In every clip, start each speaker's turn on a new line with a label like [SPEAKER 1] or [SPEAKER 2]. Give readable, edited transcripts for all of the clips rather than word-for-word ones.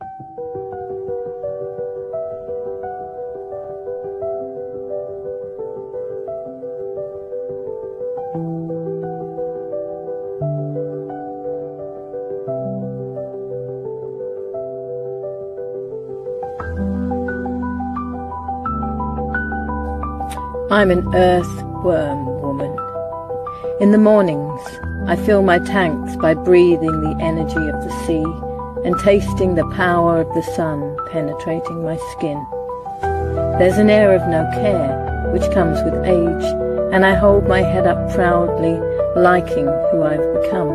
[SPEAKER 1] I'm an earthworm woman. In the mornings, I fill my tanks by breathing the energy of the sea and tasting the power of the sun penetrating my skin. There's an air of no care, which comes with age, and I hold my head up proudly, liking who I've become.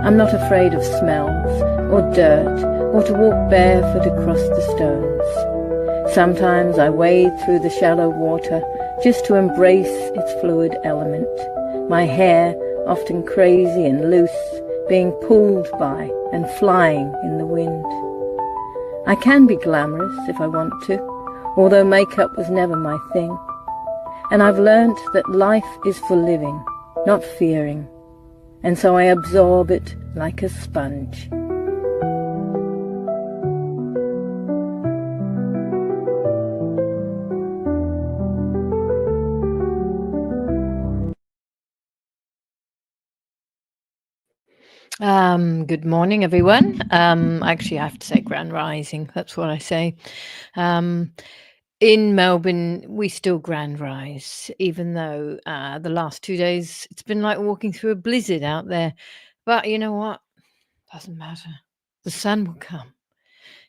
[SPEAKER 1] I'm not afraid of smells, or dirt, or to walk barefoot across the stones. Sometimes I wade through the shallow water just to embrace its fluid element, my hair often crazy and loose, being pulled by and flying in the wind. I can be glamorous if I want to, although makeup was never my thing. And I've learnt that life is for living, not fearing, and so I absorb it like a sponge. Good morning, everyone. Actually, I have to say grand rising. That's what I say. In Melbourne, we still grand rise, even though the last 2 days it's been like walking through a blizzard out there. But you know what? Doesn't matter. The sun will come.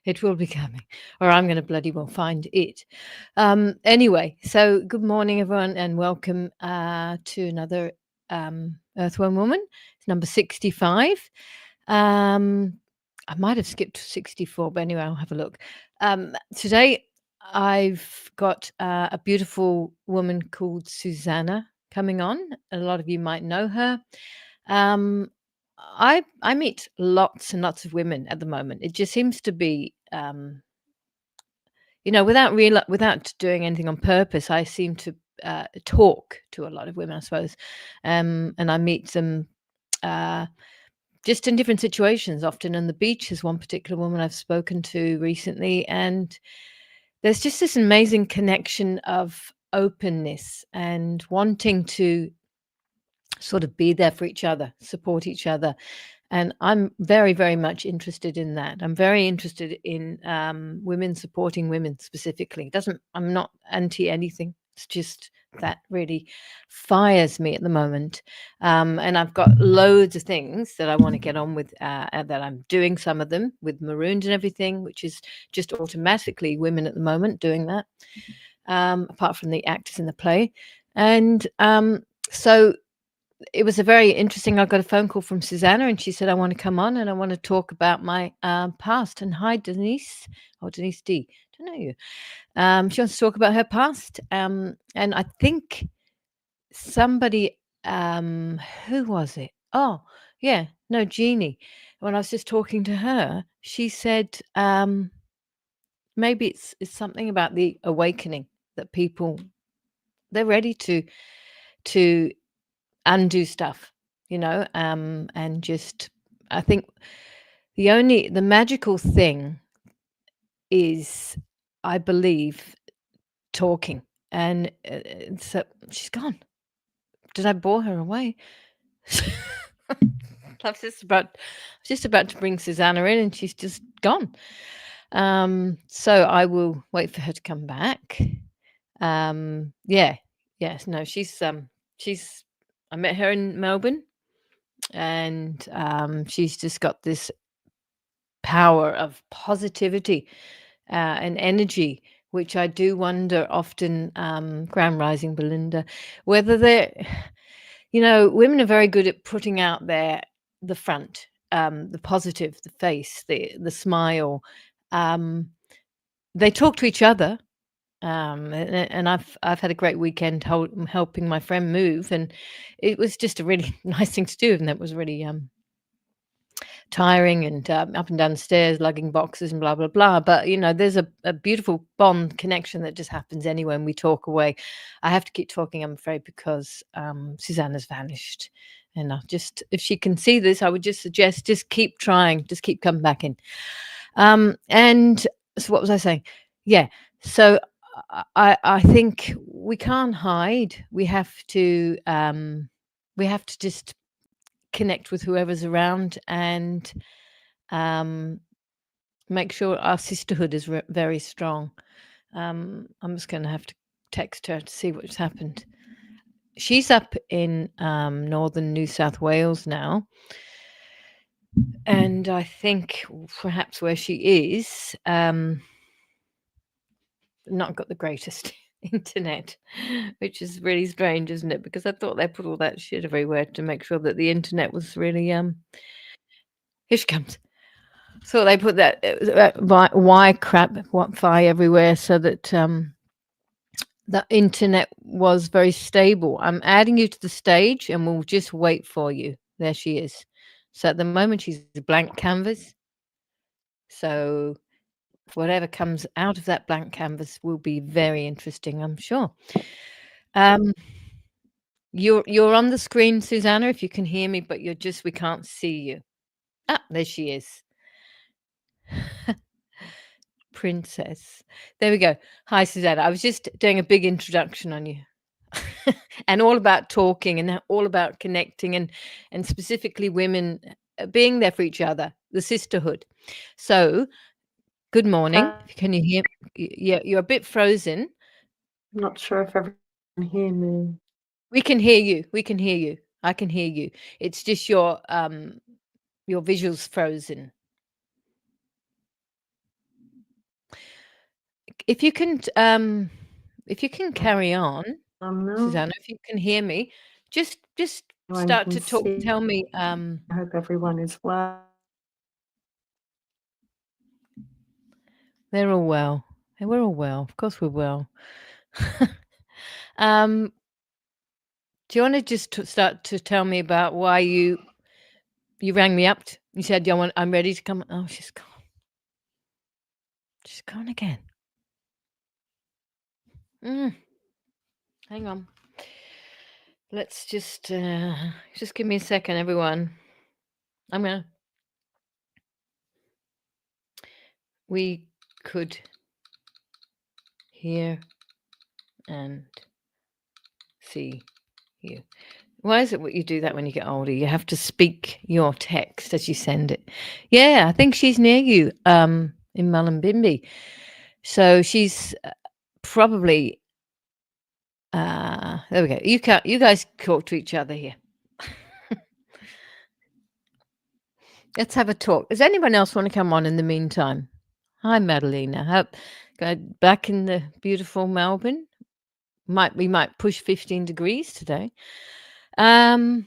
[SPEAKER 1] It will be coming, or I'm going to bloody well find it. Anyway, so good morning, everyone, and welcome to another Earthworm Woman. It's number 65. I might have skipped 64, but anyway, I'll have a look. Today, I've got a beautiful woman called Suzanne coming on. A lot of you might know her. I meet lots and lots of women at the moment. It just seems to be, without doing anything on purpose, I seem to talk to a lot of women, I suppose, and I meet them just in different situations. Often on the beach is one particular woman I've spoken to recently, and there's just this amazing connection of openness and wanting to sort of be there for each other, support each other. And I'm very, very much interested in that. I'm very interested in women supporting women specifically. I'm not anti anything. It's just that really fires me at the moment. And I've got loads of things that I want to get on with, that I'm doing some of them with Marooned and everything, which is just automatically women at the moment doing that, apart from the actors in the play. And so it was a very interesting. I got a phone call from Suzanne, and she said, I want to come on and I want to talk about my past. And hi, Denise, or Denise D. Don't know you. She wants to talk about her past. And I think somebody, who was it? Oh, yeah, no, Jeannie. When I was just talking to her, she said, maybe it's something about the awakening that people, they're ready to undo stuff, and just, I think the magical thing is, I believe, talking. And so she's gone. Did I bore her away? I was just about to bring Susanna in, and she's just gone. So I will wait for her to come back. Yes, no, she's I met her in Melbourne, and she's just got this power of positivity and energy, which I do wonder often, Grand Rising Belinda, whether women are very good at putting out the front, the positive, the face, the smile. They talk to each other. And I've had a great weekend helping my friend move, and it was just a really nice thing to do, and that was really tiring, and up and down the stairs lugging boxes and blah blah blah. But there's a beautiful bond connection that just happens anyway, and we talk away. I have to keep talking, I'm afraid, because Suzanne has vanished, and if she can see this, I would just suggest just keep trying, just keep coming back in. And so what was I saying? Yeah. So I think we can't hide. We have to just connect with whoever's around and um, make sure our sisterhood is very strong. I'm just going to have to text her to see what's happened. She's up in northern New South Wales now, and I think perhaps where she is, not got the greatest internet, which is really strange, isn't it? Because I thought they put all that shit everywhere to make sure that the internet was really here she comes. So they put that Wi-Fi everywhere so that the internet was very stable. I'm adding you to the stage, and we'll just wait for you. There she is. So at the moment, she's a blank canvas. So whatever comes out of that blank canvas will be very interesting, I'm sure. Um, you're on the screen, Susanna, if you can hear me, but we can't see you. Ah, there she is. Princess. There we go. Hi, Susanna. I was just doing a big introduction on you. And all about talking and all about connecting and specifically women being there for each other, the sisterhood. So, good morning. Can you hear? Yeah, you're a bit frozen.
[SPEAKER 2] I'm not sure if everyone can hear me.
[SPEAKER 1] We can hear you. We can hear you. I can hear you. It's just your visuals frozen. If you can carry on, Susanna, if you can hear me, just start to talk. Tell me.
[SPEAKER 2] I hope everyone is well.
[SPEAKER 1] They're all well. We're all well. Of course, we're well. Do you want to just start to tell me about why you rang me up? You said I'm ready to come. Oh, she's gone. She's gone again. Hang on. Let's just give me a second, everyone. We could hear and see you. Why is it what you do that when you get older? You have to speak your text as you send it. Yeah, I think she's near you, in Mullumbimby. So she's probably there we go. You guys talk to each other here. Let's have a talk. Does anyone else want to come on in the meantime? Hi, Maddalena. Back in the beautiful Melbourne. We might push 15 degrees today. In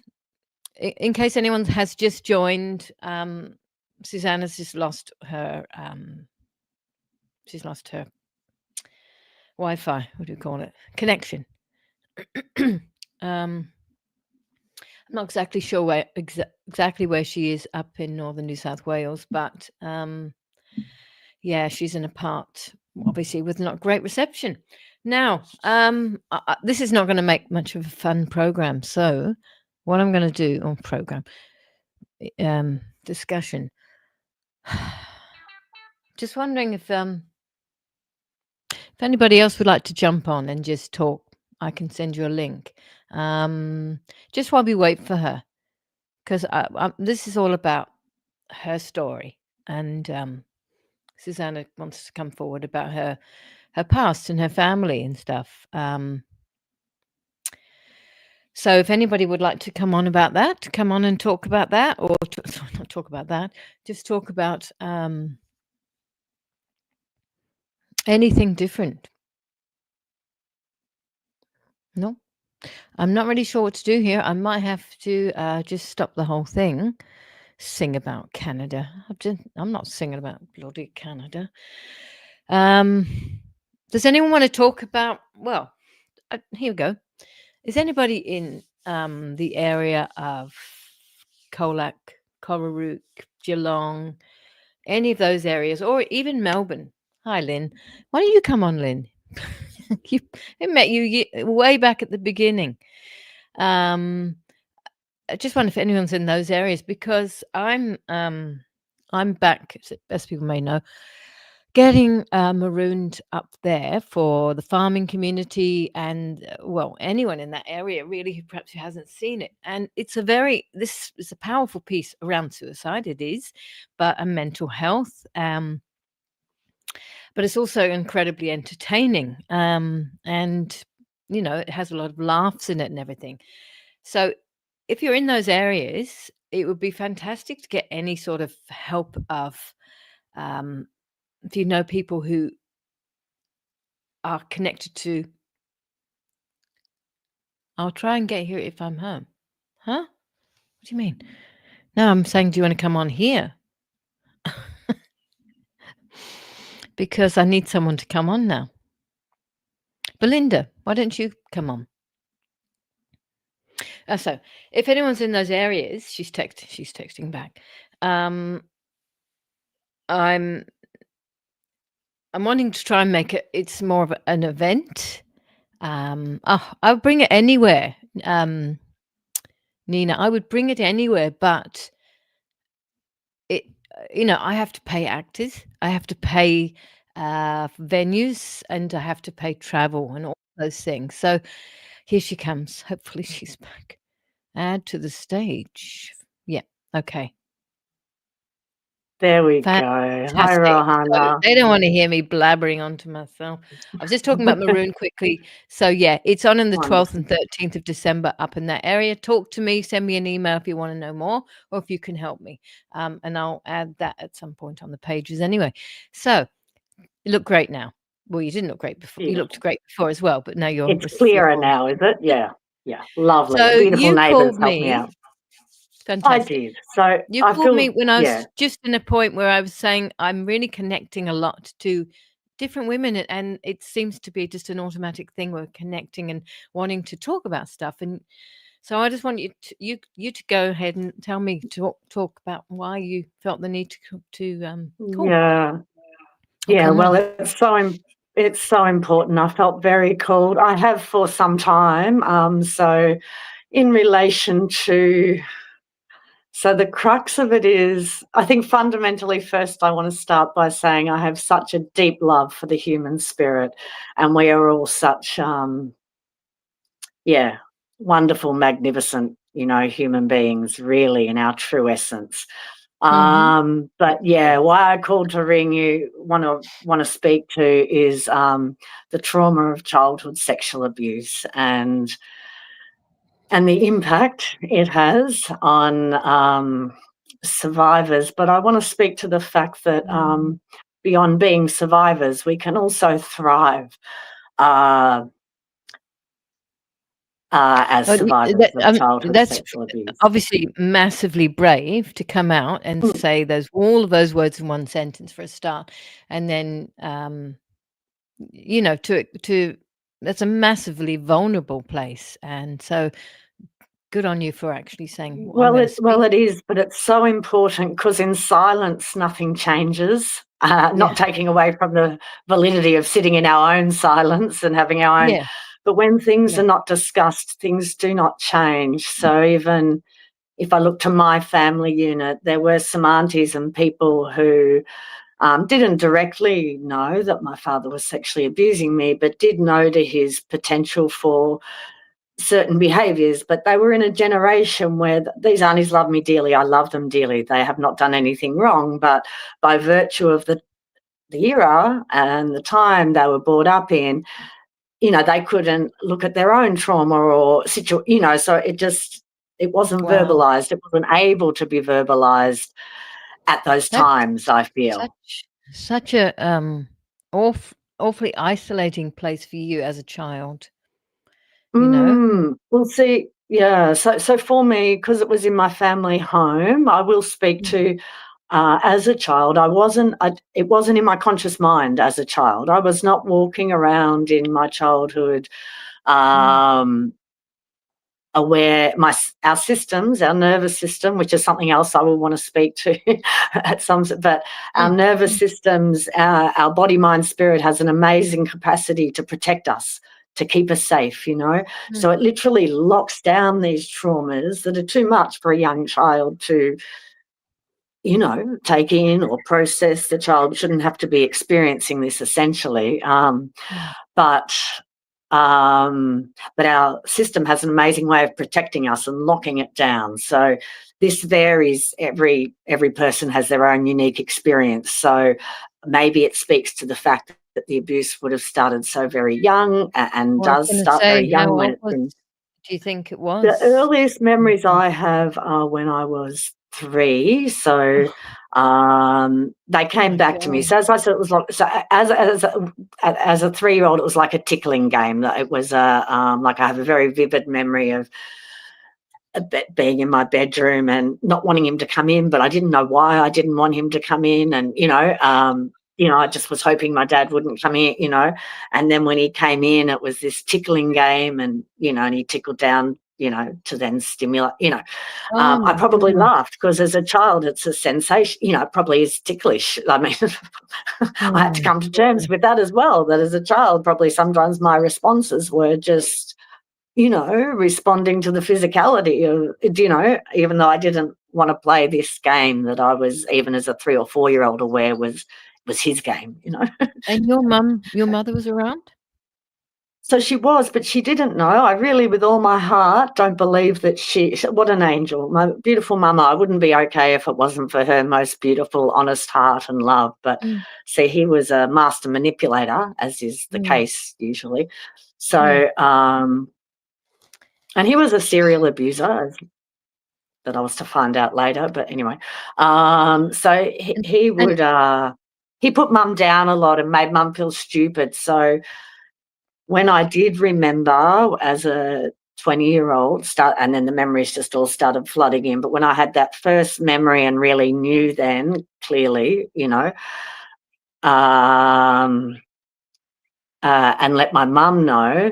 [SPEAKER 1] case anyone has just joined, Susanna's just lost her Wi-Fi. What do you call it? Connection. I'm not exactly sure exactly where she is up in northern New South Wales, but yeah, she's in a part, obviously, with not great reception. Now, this is not going to make much of a fun program. So, what I'm going to do on discussion. Just wondering if anybody else would like to jump on and just talk, I can send you a link. Just while we wait for her, because this is all about her story, and Susanna wants to come forward about her past and her family and stuff. So if anybody would like to come on about that, come on and talk about that, or not talk about that, just talk about anything different. No, I'm not really sure what to do here. I might have to just stop the whole thing. Sing about Canada. I'm not singing about bloody Canada. Does anyone want to talk about? Well, here we go. Is anybody in the area of Colac, Cororook, Geelong, any of those areas, or even Melbourne? Hi, Lynn. Why don't you come on, Lynn? I met you way back at the beginning. I just wonder if anyone's in those areas, because I'm I'm back, as people may know, getting marooned up there for the farming community and, well, anyone in that area really who perhaps who hasn't seen it. And this is a powerful piece around suicide, it is, but and mental health. But it's also incredibly entertaining. And, it has a lot of laughs in it and everything. So if you're in those areas, it would be fantastic to get any sort of help of, if you know people who are connected to, I'll try and get here if I'm home. Huh? What do you mean? No, I'm saying, do you want to come on here? Because I need someone to come on now. Belinda, why don't you come on? So if anyone's in those areas, she's texting back. I'm wanting to try and make it's more of an event. I'll bring it anywhere. Nina, I would bring it anywhere, but it, I have to pay actors, I have to pay venues, and I have to pay travel and all those things. So here she comes. Hopefully she's back. Add to the stage. Yeah. Okay.
[SPEAKER 2] There we go. Hi,
[SPEAKER 1] So
[SPEAKER 2] Rohana.
[SPEAKER 1] they don't want to hear me blabbering onto myself. I was just talking about Maroon quickly. So yeah, it's on the 12th and 13th of December up in that area. Talk to me, send me an email if you want to know more or if you can help me. And I'll add that at some point on the pages anyway. So you look great now. Well, you didn't look great before. You looked great before as well, but now you're
[SPEAKER 2] clearer now, is it? Yeah. Lovely.
[SPEAKER 1] So
[SPEAKER 2] Beautiful
[SPEAKER 1] you
[SPEAKER 2] neighbours
[SPEAKER 1] called
[SPEAKER 2] helped me
[SPEAKER 1] me.
[SPEAKER 2] out.
[SPEAKER 1] Fantastic.
[SPEAKER 2] I did. So
[SPEAKER 1] you
[SPEAKER 2] I
[SPEAKER 1] called
[SPEAKER 2] feel,
[SPEAKER 1] me when I was just in a point where I was saying I'm really connecting a lot to different women, and it seems to be just an automatic thing. We're connecting and wanting to talk about stuff, and so I just want you to go ahead and tell me, talk about why you felt the need to call.
[SPEAKER 2] Yeah. Well, it's so important. I felt very called. I have for some time. So in relation to, so the crux of it is, I think fundamentally, first I want to start by saying I have such a deep love for the human spirit, and we are all such, wonderful, magnificent, human beings, really, in our true essence. But yeah, why I called to ring you, want to speak to is the trauma of childhood sexual abuse and the impact it has on survivors. But I want to speak to the fact that beyond being survivors, we can also thrive as survivors of childhood sexual abuse.
[SPEAKER 1] Obviously massively brave to come out and say all of those words in one sentence for a start, and then to that's a massively vulnerable place, and so good on you for actually saying,
[SPEAKER 2] well, it is, but it's so important because in silence nothing changes. Not taking away from the validity of sitting in our own silence and having our own, but when things are not discussed, things do not change. So even if I look to my family unit, there were some aunties and people who didn't directly know that my father was sexually abusing me, but did know to his potential for certain behaviours. But they were in a generation where these aunties love me dearly. I love them dearly. They have not done anything wrong, but by virtue of the era and the time they were brought up in, they couldn't look at their own trauma or so it wasn't verbalised. It wasn't able to be verbalised at those times, I feel.
[SPEAKER 1] Such a awfully isolating place for you as a child,
[SPEAKER 2] Well, see, so for me, because it was in my family home, I will speak to, as a child, it wasn't in my conscious mind as a child. I was not walking around in my childhood aware our systems, our nervous system, which is something else I will want to speak to at some, but our nervous systems, our body, mind, spirit has an amazing capacity to protect us, to keep us safe, So it literally locks down these traumas that are too much for a young child to take in or process. The child shouldn't have to be experiencing this essentially. But our system has an amazing way of protecting us and locking it down. So this varies. Every person has their own unique experience. So maybe it speaks to the fact that the abuse would have started so very young and
[SPEAKER 1] Well, I was
[SPEAKER 2] does
[SPEAKER 1] gonna
[SPEAKER 2] start
[SPEAKER 1] say,
[SPEAKER 2] very
[SPEAKER 1] how
[SPEAKER 2] young when
[SPEAKER 1] old
[SPEAKER 2] it's
[SPEAKER 1] was
[SPEAKER 2] in.
[SPEAKER 1] do you think it
[SPEAKER 2] The
[SPEAKER 1] was?
[SPEAKER 2] earliest memories I have are when I was 3. So they
[SPEAKER 1] Oh
[SPEAKER 2] came
[SPEAKER 1] my
[SPEAKER 2] back to me.
[SPEAKER 1] god.
[SPEAKER 2] So as I said, it was like, so as a 3-year-old, it was like a tickling game. That it was like I have a very vivid memory of being in my bedroom and not wanting him to come in, but I didn't know why I didn't want him to come in, and I just was hoping my dad wouldn't come in, and then when he came in, it was this tickling game, and and he tickled down, to then stimulate,
[SPEAKER 1] Oh
[SPEAKER 2] I
[SPEAKER 1] my
[SPEAKER 2] probably
[SPEAKER 1] goodness.
[SPEAKER 2] laughed because as a child, it's a sensation, it probably is ticklish. I mean, I had to
[SPEAKER 1] Oh,
[SPEAKER 2] come to terms with that as well, that as a child, probably sometimes my responses were just, responding to the physicality of, even though I didn't want to play this game that I was, even as a 3 or 4-year-old, aware was his game.
[SPEAKER 1] and your mother was around?
[SPEAKER 2] So she was, but she didn't know. I really, with all my heart, don't believe that what an angel. My beautiful mama, I wouldn't be okay if it wasn't for her most beautiful, honest heart and love. But
[SPEAKER 1] Mm,
[SPEAKER 2] see, he was a master manipulator, as is the
[SPEAKER 1] mm,
[SPEAKER 2] case usually.
[SPEAKER 1] mm,
[SPEAKER 2] So, and he was a serial abuser, that I was to find out later. But anyway, so he
[SPEAKER 1] and
[SPEAKER 2] would, he put mum down a lot and made mum feel stupid. So when I did remember as a 20-year-old, and then the memories just all started flooding in. But when I had that first memory and really knew then clearly, um, and let my mum know,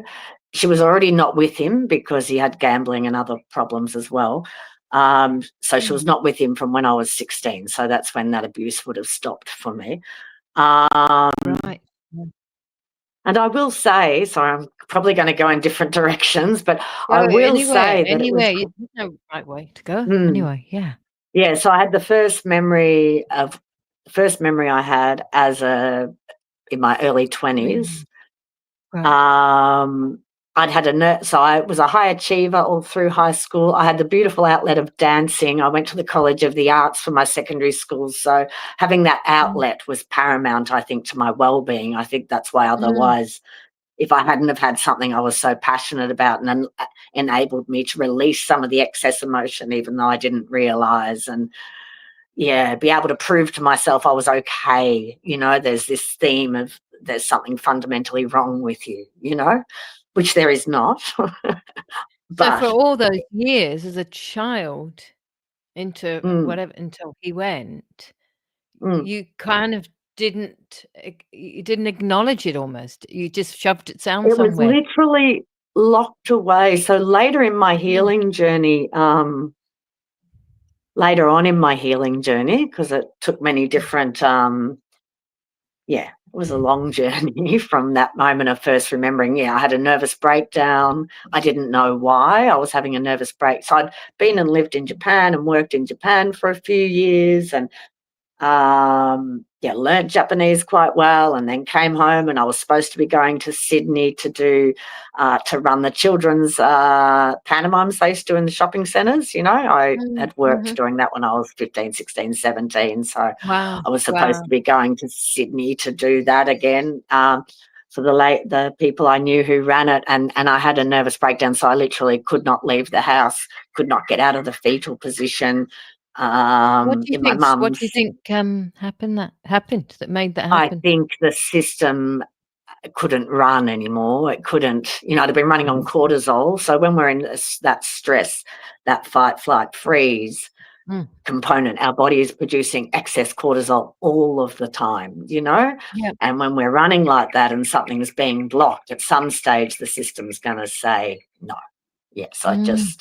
[SPEAKER 2] she was already not with him because he had gambling and other problems as well. So she
[SPEAKER 1] mm,
[SPEAKER 2] was not with him from when I was 16. So that's when that abuse would have stopped for me. Um,
[SPEAKER 1] right. Yeah.
[SPEAKER 2] and I will say, sorry, I'm probably going to go in different directions, but
[SPEAKER 1] Go
[SPEAKER 2] I will
[SPEAKER 1] anywhere,
[SPEAKER 2] say that it was,
[SPEAKER 1] anywhere. There's no right way to go.
[SPEAKER 2] mm,
[SPEAKER 1] Anyway, yeah.
[SPEAKER 2] yeah. So I had the first memory I had in my early 20s.
[SPEAKER 1] Mm, right.
[SPEAKER 2] Um, I'd had so I was a high achiever all through high school. I had the beautiful outlet of dancing. I went to the College of the Arts for my secondary school. So having that
[SPEAKER 1] Mm,
[SPEAKER 2] outlet was paramount, I think, to my well-being. I think that's why
[SPEAKER 1] mm.
[SPEAKER 2] otherwise, if I hadn't have had something I was so passionate about and enabled me to release some of the excess emotion, even though I didn't realise, and yeah, be able to prove to myself I was okay. There's this theme of there's something fundamentally wrong with you, which there is not.
[SPEAKER 1] So for
[SPEAKER 2] But
[SPEAKER 1] all those years as a child into
[SPEAKER 2] mm,
[SPEAKER 1] whatever until he went,
[SPEAKER 2] mm,
[SPEAKER 1] you kind of you didn't acknowledge it almost. You just shoved it down
[SPEAKER 2] it was
[SPEAKER 1] somewhere.
[SPEAKER 2] literally locked away. So later in my
[SPEAKER 1] Mm,
[SPEAKER 2] healing journey, because it took many
[SPEAKER 1] mm,
[SPEAKER 2] different yeah, it was a long journey from that moment of first remembering. Yeah, I had a nervous breakdown. I didn't know why I was having a nervous break. So I'd been and lived in Japan and worked in Japan for a few years, and learnt Japanese quite well, and then came home, and I was supposed to be going to Sydney to run the children's pantomimes they used to do in the shopping centres. I
[SPEAKER 1] mm,
[SPEAKER 2] had worked
[SPEAKER 1] mhm.
[SPEAKER 2] doing that when I was 15, 16, 17. So
[SPEAKER 1] Wow,
[SPEAKER 2] I was supposed
[SPEAKER 1] wow.
[SPEAKER 2] to be going to Sydney to do that again. For the people I knew who ran it, and I had a nervous breakdown, so I literally could not leave the house, could not get out of the fetal position. In my
[SPEAKER 1] What do
[SPEAKER 2] mum's,
[SPEAKER 1] you think, happened that made that
[SPEAKER 2] I
[SPEAKER 1] happen?
[SPEAKER 2] think the system couldn't run anymore. It couldn't, it had been running on cortisol. So when we're in that stress, that fight, flight, freeze
[SPEAKER 1] Mm,
[SPEAKER 2] component, our body is producing excess cortisol all of the time.
[SPEAKER 1] yeah,
[SPEAKER 2] And when we're running like that and something's being blocked, at some stage the system's going to say no. Yeah. So
[SPEAKER 1] mm,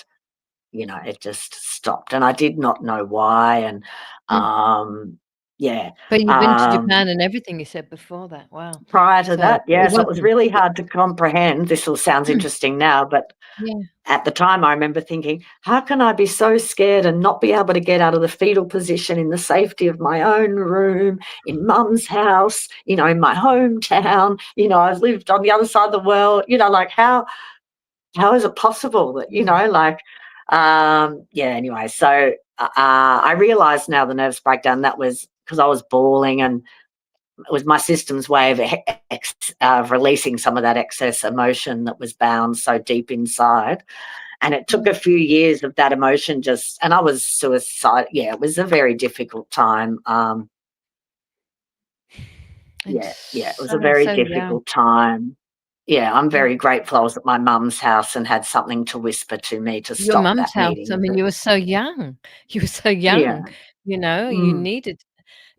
[SPEAKER 2] it just stopped. And I did not know why. And
[SPEAKER 1] mm.
[SPEAKER 2] Yeah.
[SPEAKER 1] But you've been to Japan and everything you said before that, wow.
[SPEAKER 2] Prior to
[SPEAKER 1] So,
[SPEAKER 2] that,
[SPEAKER 1] it
[SPEAKER 2] so it was
[SPEAKER 1] wasn't
[SPEAKER 2] really hard to comprehend. This all sounds interesting now, but
[SPEAKER 1] Yeah.
[SPEAKER 2] at the time I remember thinking, how can I be so scared and not be able to get out of the fetal position in the safety of my own room, in mum's house, in my hometown? I've lived on the other side of the world, like how is it possible that, anyway, so I realised now the nervous breakdown, that was because I was bawling, and it was my system's way of releasing some of that excess emotion that was bound so deep inside. And it took a few years of that emotion and I was suicidal. Yeah, it was a very difficult time. It was a very
[SPEAKER 1] so young.
[SPEAKER 2] difficult time. Yeah, I'm very grateful I was at my mum's house and had something to whisper to me to
[SPEAKER 1] Your
[SPEAKER 2] stop
[SPEAKER 1] mum's
[SPEAKER 2] that
[SPEAKER 1] house, I
[SPEAKER 2] needing.
[SPEAKER 1] mean, you were so young. You were so
[SPEAKER 2] Yeah.
[SPEAKER 1] young, you
[SPEAKER 2] Mm,
[SPEAKER 1] needed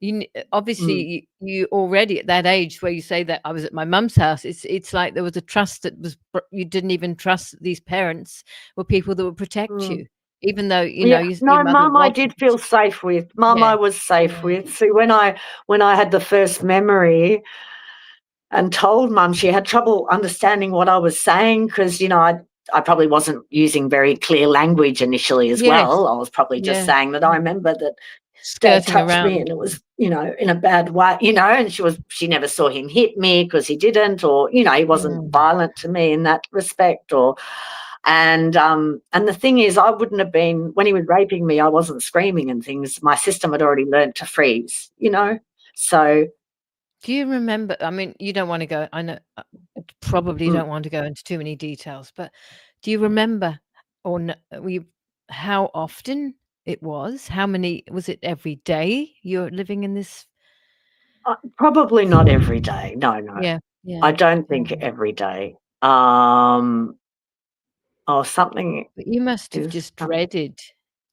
[SPEAKER 2] mm,
[SPEAKER 1] obviously, you already at that age where you say that I was at my mum's house, it's like there was a trust that was you didn't even trust that these parents were people that would protect
[SPEAKER 2] mm.
[SPEAKER 1] you, even though,
[SPEAKER 2] Yeah,
[SPEAKER 1] your
[SPEAKER 2] no,
[SPEAKER 1] mother
[SPEAKER 2] mum I
[SPEAKER 1] wasn't.
[SPEAKER 2] did feel safe with. Mum
[SPEAKER 1] Yeah,
[SPEAKER 2] I was safe
[SPEAKER 1] yeah,
[SPEAKER 2] with. See, when I had the first memory and told mum, she had trouble understanding what I was saying because, I probably wasn't using very clear language initially as
[SPEAKER 1] yes,
[SPEAKER 2] well. I was probably just
[SPEAKER 1] yeah,
[SPEAKER 2] saying that I
[SPEAKER 1] yeah,
[SPEAKER 2] remember that Dad
[SPEAKER 1] skirting
[SPEAKER 2] touched me
[SPEAKER 1] around.
[SPEAKER 2] and it was, in a bad way, and she never saw him hit me because he didn't, or, he wasn't
[SPEAKER 1] Mm.
[SPEAKER 2] violent to me in that respect, and the thing is, I wouldn't have been, when he was raping me, I wasn't screaming and things. My system had already learnt to freeze. So,
[SPEAKER 1] Do you remember, I mean, you don't wanna go, I know, probably
[SPEAKER 2] mm,
[SPEAKER 1] don't want to go into too many details, but do you remember or how often it was? How many was it every day you're living in this?
[SPEAKER 2] probably not every day. No, no.
[SPEAKER 1] Yeah,
[SPEAKER 2] I
[SPEAKER 1] yeah,
[SPEAKER 2] don't
[SPEAKER 1] yeah.
[SPEAKER 2] think every day. Um, something
[SPEAKER 1] But you must have
[SPEAKER 2] is
[SPEAKER 1] just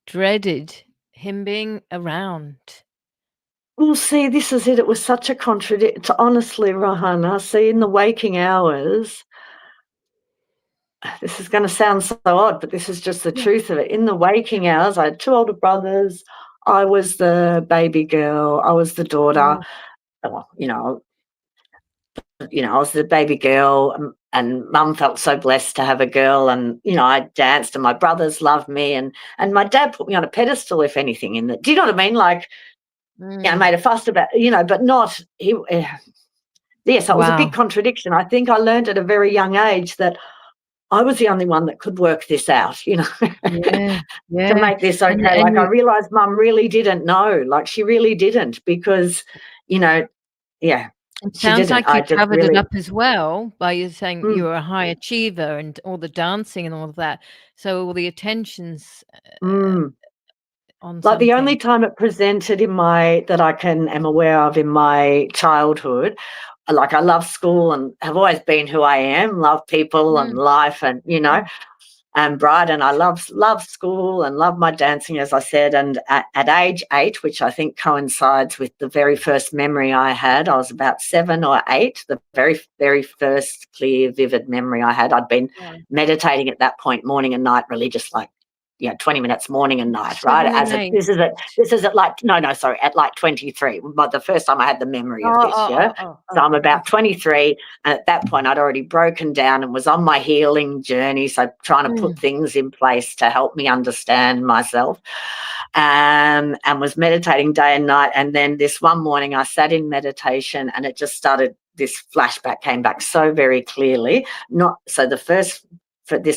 [SPEAKER 1] dreaded him being around.
[SPEAKER 2] well, see, this is it. It was such a contradict honestly, Rahana, see, in the waking hours, this is gonna sound so odd, but this is just the
[SPEAKER 1] Yeah,
[SPEAKER 2] truth of it. In the waking hours, I had 2 older brothers. I was the baby girl. I was the daughter.
[SPEAKER 1] yeah.
[SPEAKER 2] Well, I was the baby girl, and mum felt so blessed to have a girl, and, I danced and my brothers loved me, and my dad put me on a pedestal, if anything, in that. Do you know what I mean? Like,
[SPEAKER 1] Mm.
[SPEAKER 2] made a fuss about, but not he. Yes, it was a big
[SPEAKER 1] Wow.
[SPEAKER 2] contradiction. I think I learned at a very young age that I was the only one that could work this out,
[SPEAKER 1] Yeah,
[SPEAKER 2] to
[SPEAKER 1] yeah.
[SPEAKER 2] make this
[SPEAKER 1] And
[SPEAKER 2] okay.
[SPEAKER 1] and
[SPEAKER 2] Like, I
[SPEAKER 1] you
[SPEAKER 2] realized mum really didn't know. Like, she really didn't because, you know, yeah,
[SPEAKER 1] it
[SPEAKER 2] she
[SPEAKER 1] sounds
[SPEAKER 2] didn't.
[SPEAKER 1] like you
[SPEAKER 2] I just
[SPEAKER 1] covered it
[SPEAKER 2] really,
[SPEAKER 1] up as well by you saying you
[SPEAKER 2] mm,
[SPEAKER 1] were a high achiever and all the dancing and all of that. So all the attention's,
[SPEAKER 2] mm.
[SPEAKER 1] on
[SPEAKER 2] Like, the only
[SPEAKER 1] something.
[SPEAKER 2] time it presented that I am aware of in my childhood, like, I love school and have always been who I am, love people and
[SPEAKER 1] Mm,
[SPEAKER 2] life, and,
[SPEAKER 1] mm,
[SPEAKER 2] and bright, and I love school and love my dancing, as I said. And at age 8, which I think coincides with the very first memory I had, I was about 7 or 8, the very, very first clear, vivid memory I had. I'd been
[SPEAKER 1] wow.
[SPEAKER 2] meditating at that point, morning and night, religious, like, 20 minutes morning and night, right?
[SPEAKER 1] 7 and 8.
[SPEAKER 2] This is at like, no, sorry, at like 23, but the first time I had the memory of
[SPEAKER 1] Oh,
[SPEAKER 2] this,
[SPEAKER 1] oh,
[SPEAKER 2] yeah?
[SPEAKER 1] oh, oh,
[SPEAKER 2] So I'm
[SPEAKER 1] okay,
[SPEAKER 2] about
[SPEAKER 1] okay.
[SPEAKER 2] 23, and at that point, I'd already broken down and was on my healing journey. So trying to put
[SPEAKER 1] Mm,
[SPEAKER 2] things in place to help me understand myself, and was meditating day and night. And then this one morning, I sat in meditation, and it just started. This flashback came back so very clearly. Not so this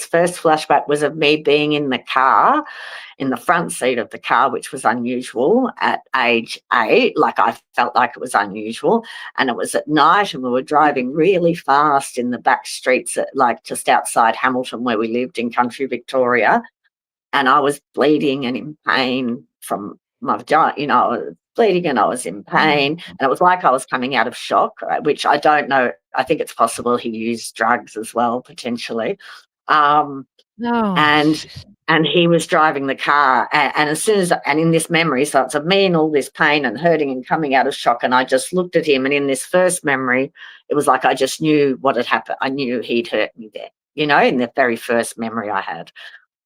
[SPEAKER 2] first flashback was of me being in the car, in the front seat of the car, which was unusual at age 8. Like, I felt like it was unusual. And it was at night, and we were driving really fast in the back streets, like just outside Hamilton, where we lived in country Victoria. And I was bleeding and in pain from my vagina, I was bleeding and I was in
[SPEAKER 1] mm.
[SPEAKER 2] pain. And it was like I was coming out of shock, which I don't know. I think it's possible he used drugs as well, potentially. Um,
[SPEAKER 1] Oh,
[SPEAKER 2] and and he was driving the car, and as soon as, and in this memory, so it's of me in all this pain and hurting and coming out of shock, and I just looked at him, and in this first memory, it was like I just knew what had happened. I knew he'd hurt me there, in the very first memory I had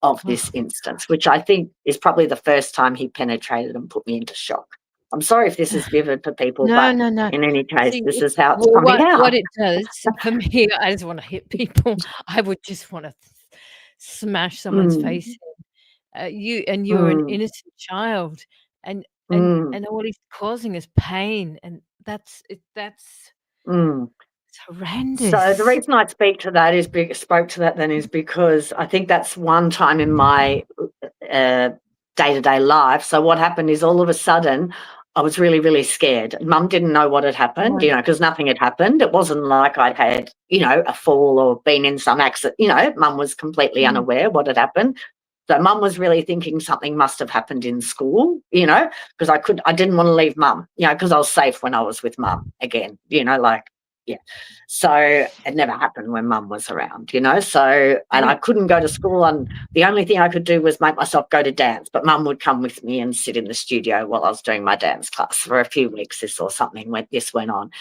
[SPEAKER 2] of this
[SPEAKER 1] oh,
[SPEAKER 2] instance, which I think is probably the first time he penetrated and put me into shock. I'm sorry if this is vivid for people,
[SPEAKER 1] No,
[SPEAKER 2] but
[SPEAKER 1] no, no.
[SPEAKER 2] in any case,
[SPEAKER 1] See,
[SPEAKER 2] this is how it's
[SPEAKER 1] well,
[SPEAKER 2] coming
[SPEAKER 1] what
[SPEAKER 2] out.
[SPEAKER 1] it does for me, I just wanna hit people. I would just wanna smash someone's face
[SPEAKER 2] Mm,
[SPEAKER 1] in. You're an
[SPEAKER 2] mm,
[SPEAKER 1] innocent child, and
[SPEAKER 2] mm,
[SPEAKER 1] all he's causing is pain, and that's
[SPEAKER 2] mm.
[SPEAKER 1] it's
[SPEAKER 2] So the
[SPEAKER 1] horrendous.
[SPEAKER 2] reason I spoke to that then is because I think that's one time in my uh, day-to-day life. So what happened is all of a sudden I was really, really scared. Mum didn't know what had happened,
[SPEAKER 1] Right.
[SPEAKER 2] because nothing had happened. It wasn't like I'd had, a fall or been in some accident. Mum was completely
[SPEAKER 1] Mm,
[SPEAKER 2] unaware what had happened. So Mum was really thinking something must have happened in school, because I didn't want to leave Mum, because I was safe when I was with Mum again, like, yeah. So it never happened when Mum was around, So, and
[SPEAKER 1] right.
[SPEAKER 2] I couldn't go to school, and the only thing I could do was make myself go to dance. But Mum would come with me and sit in the studio while I was doing my dance class for a few weeks. This or something when this went on,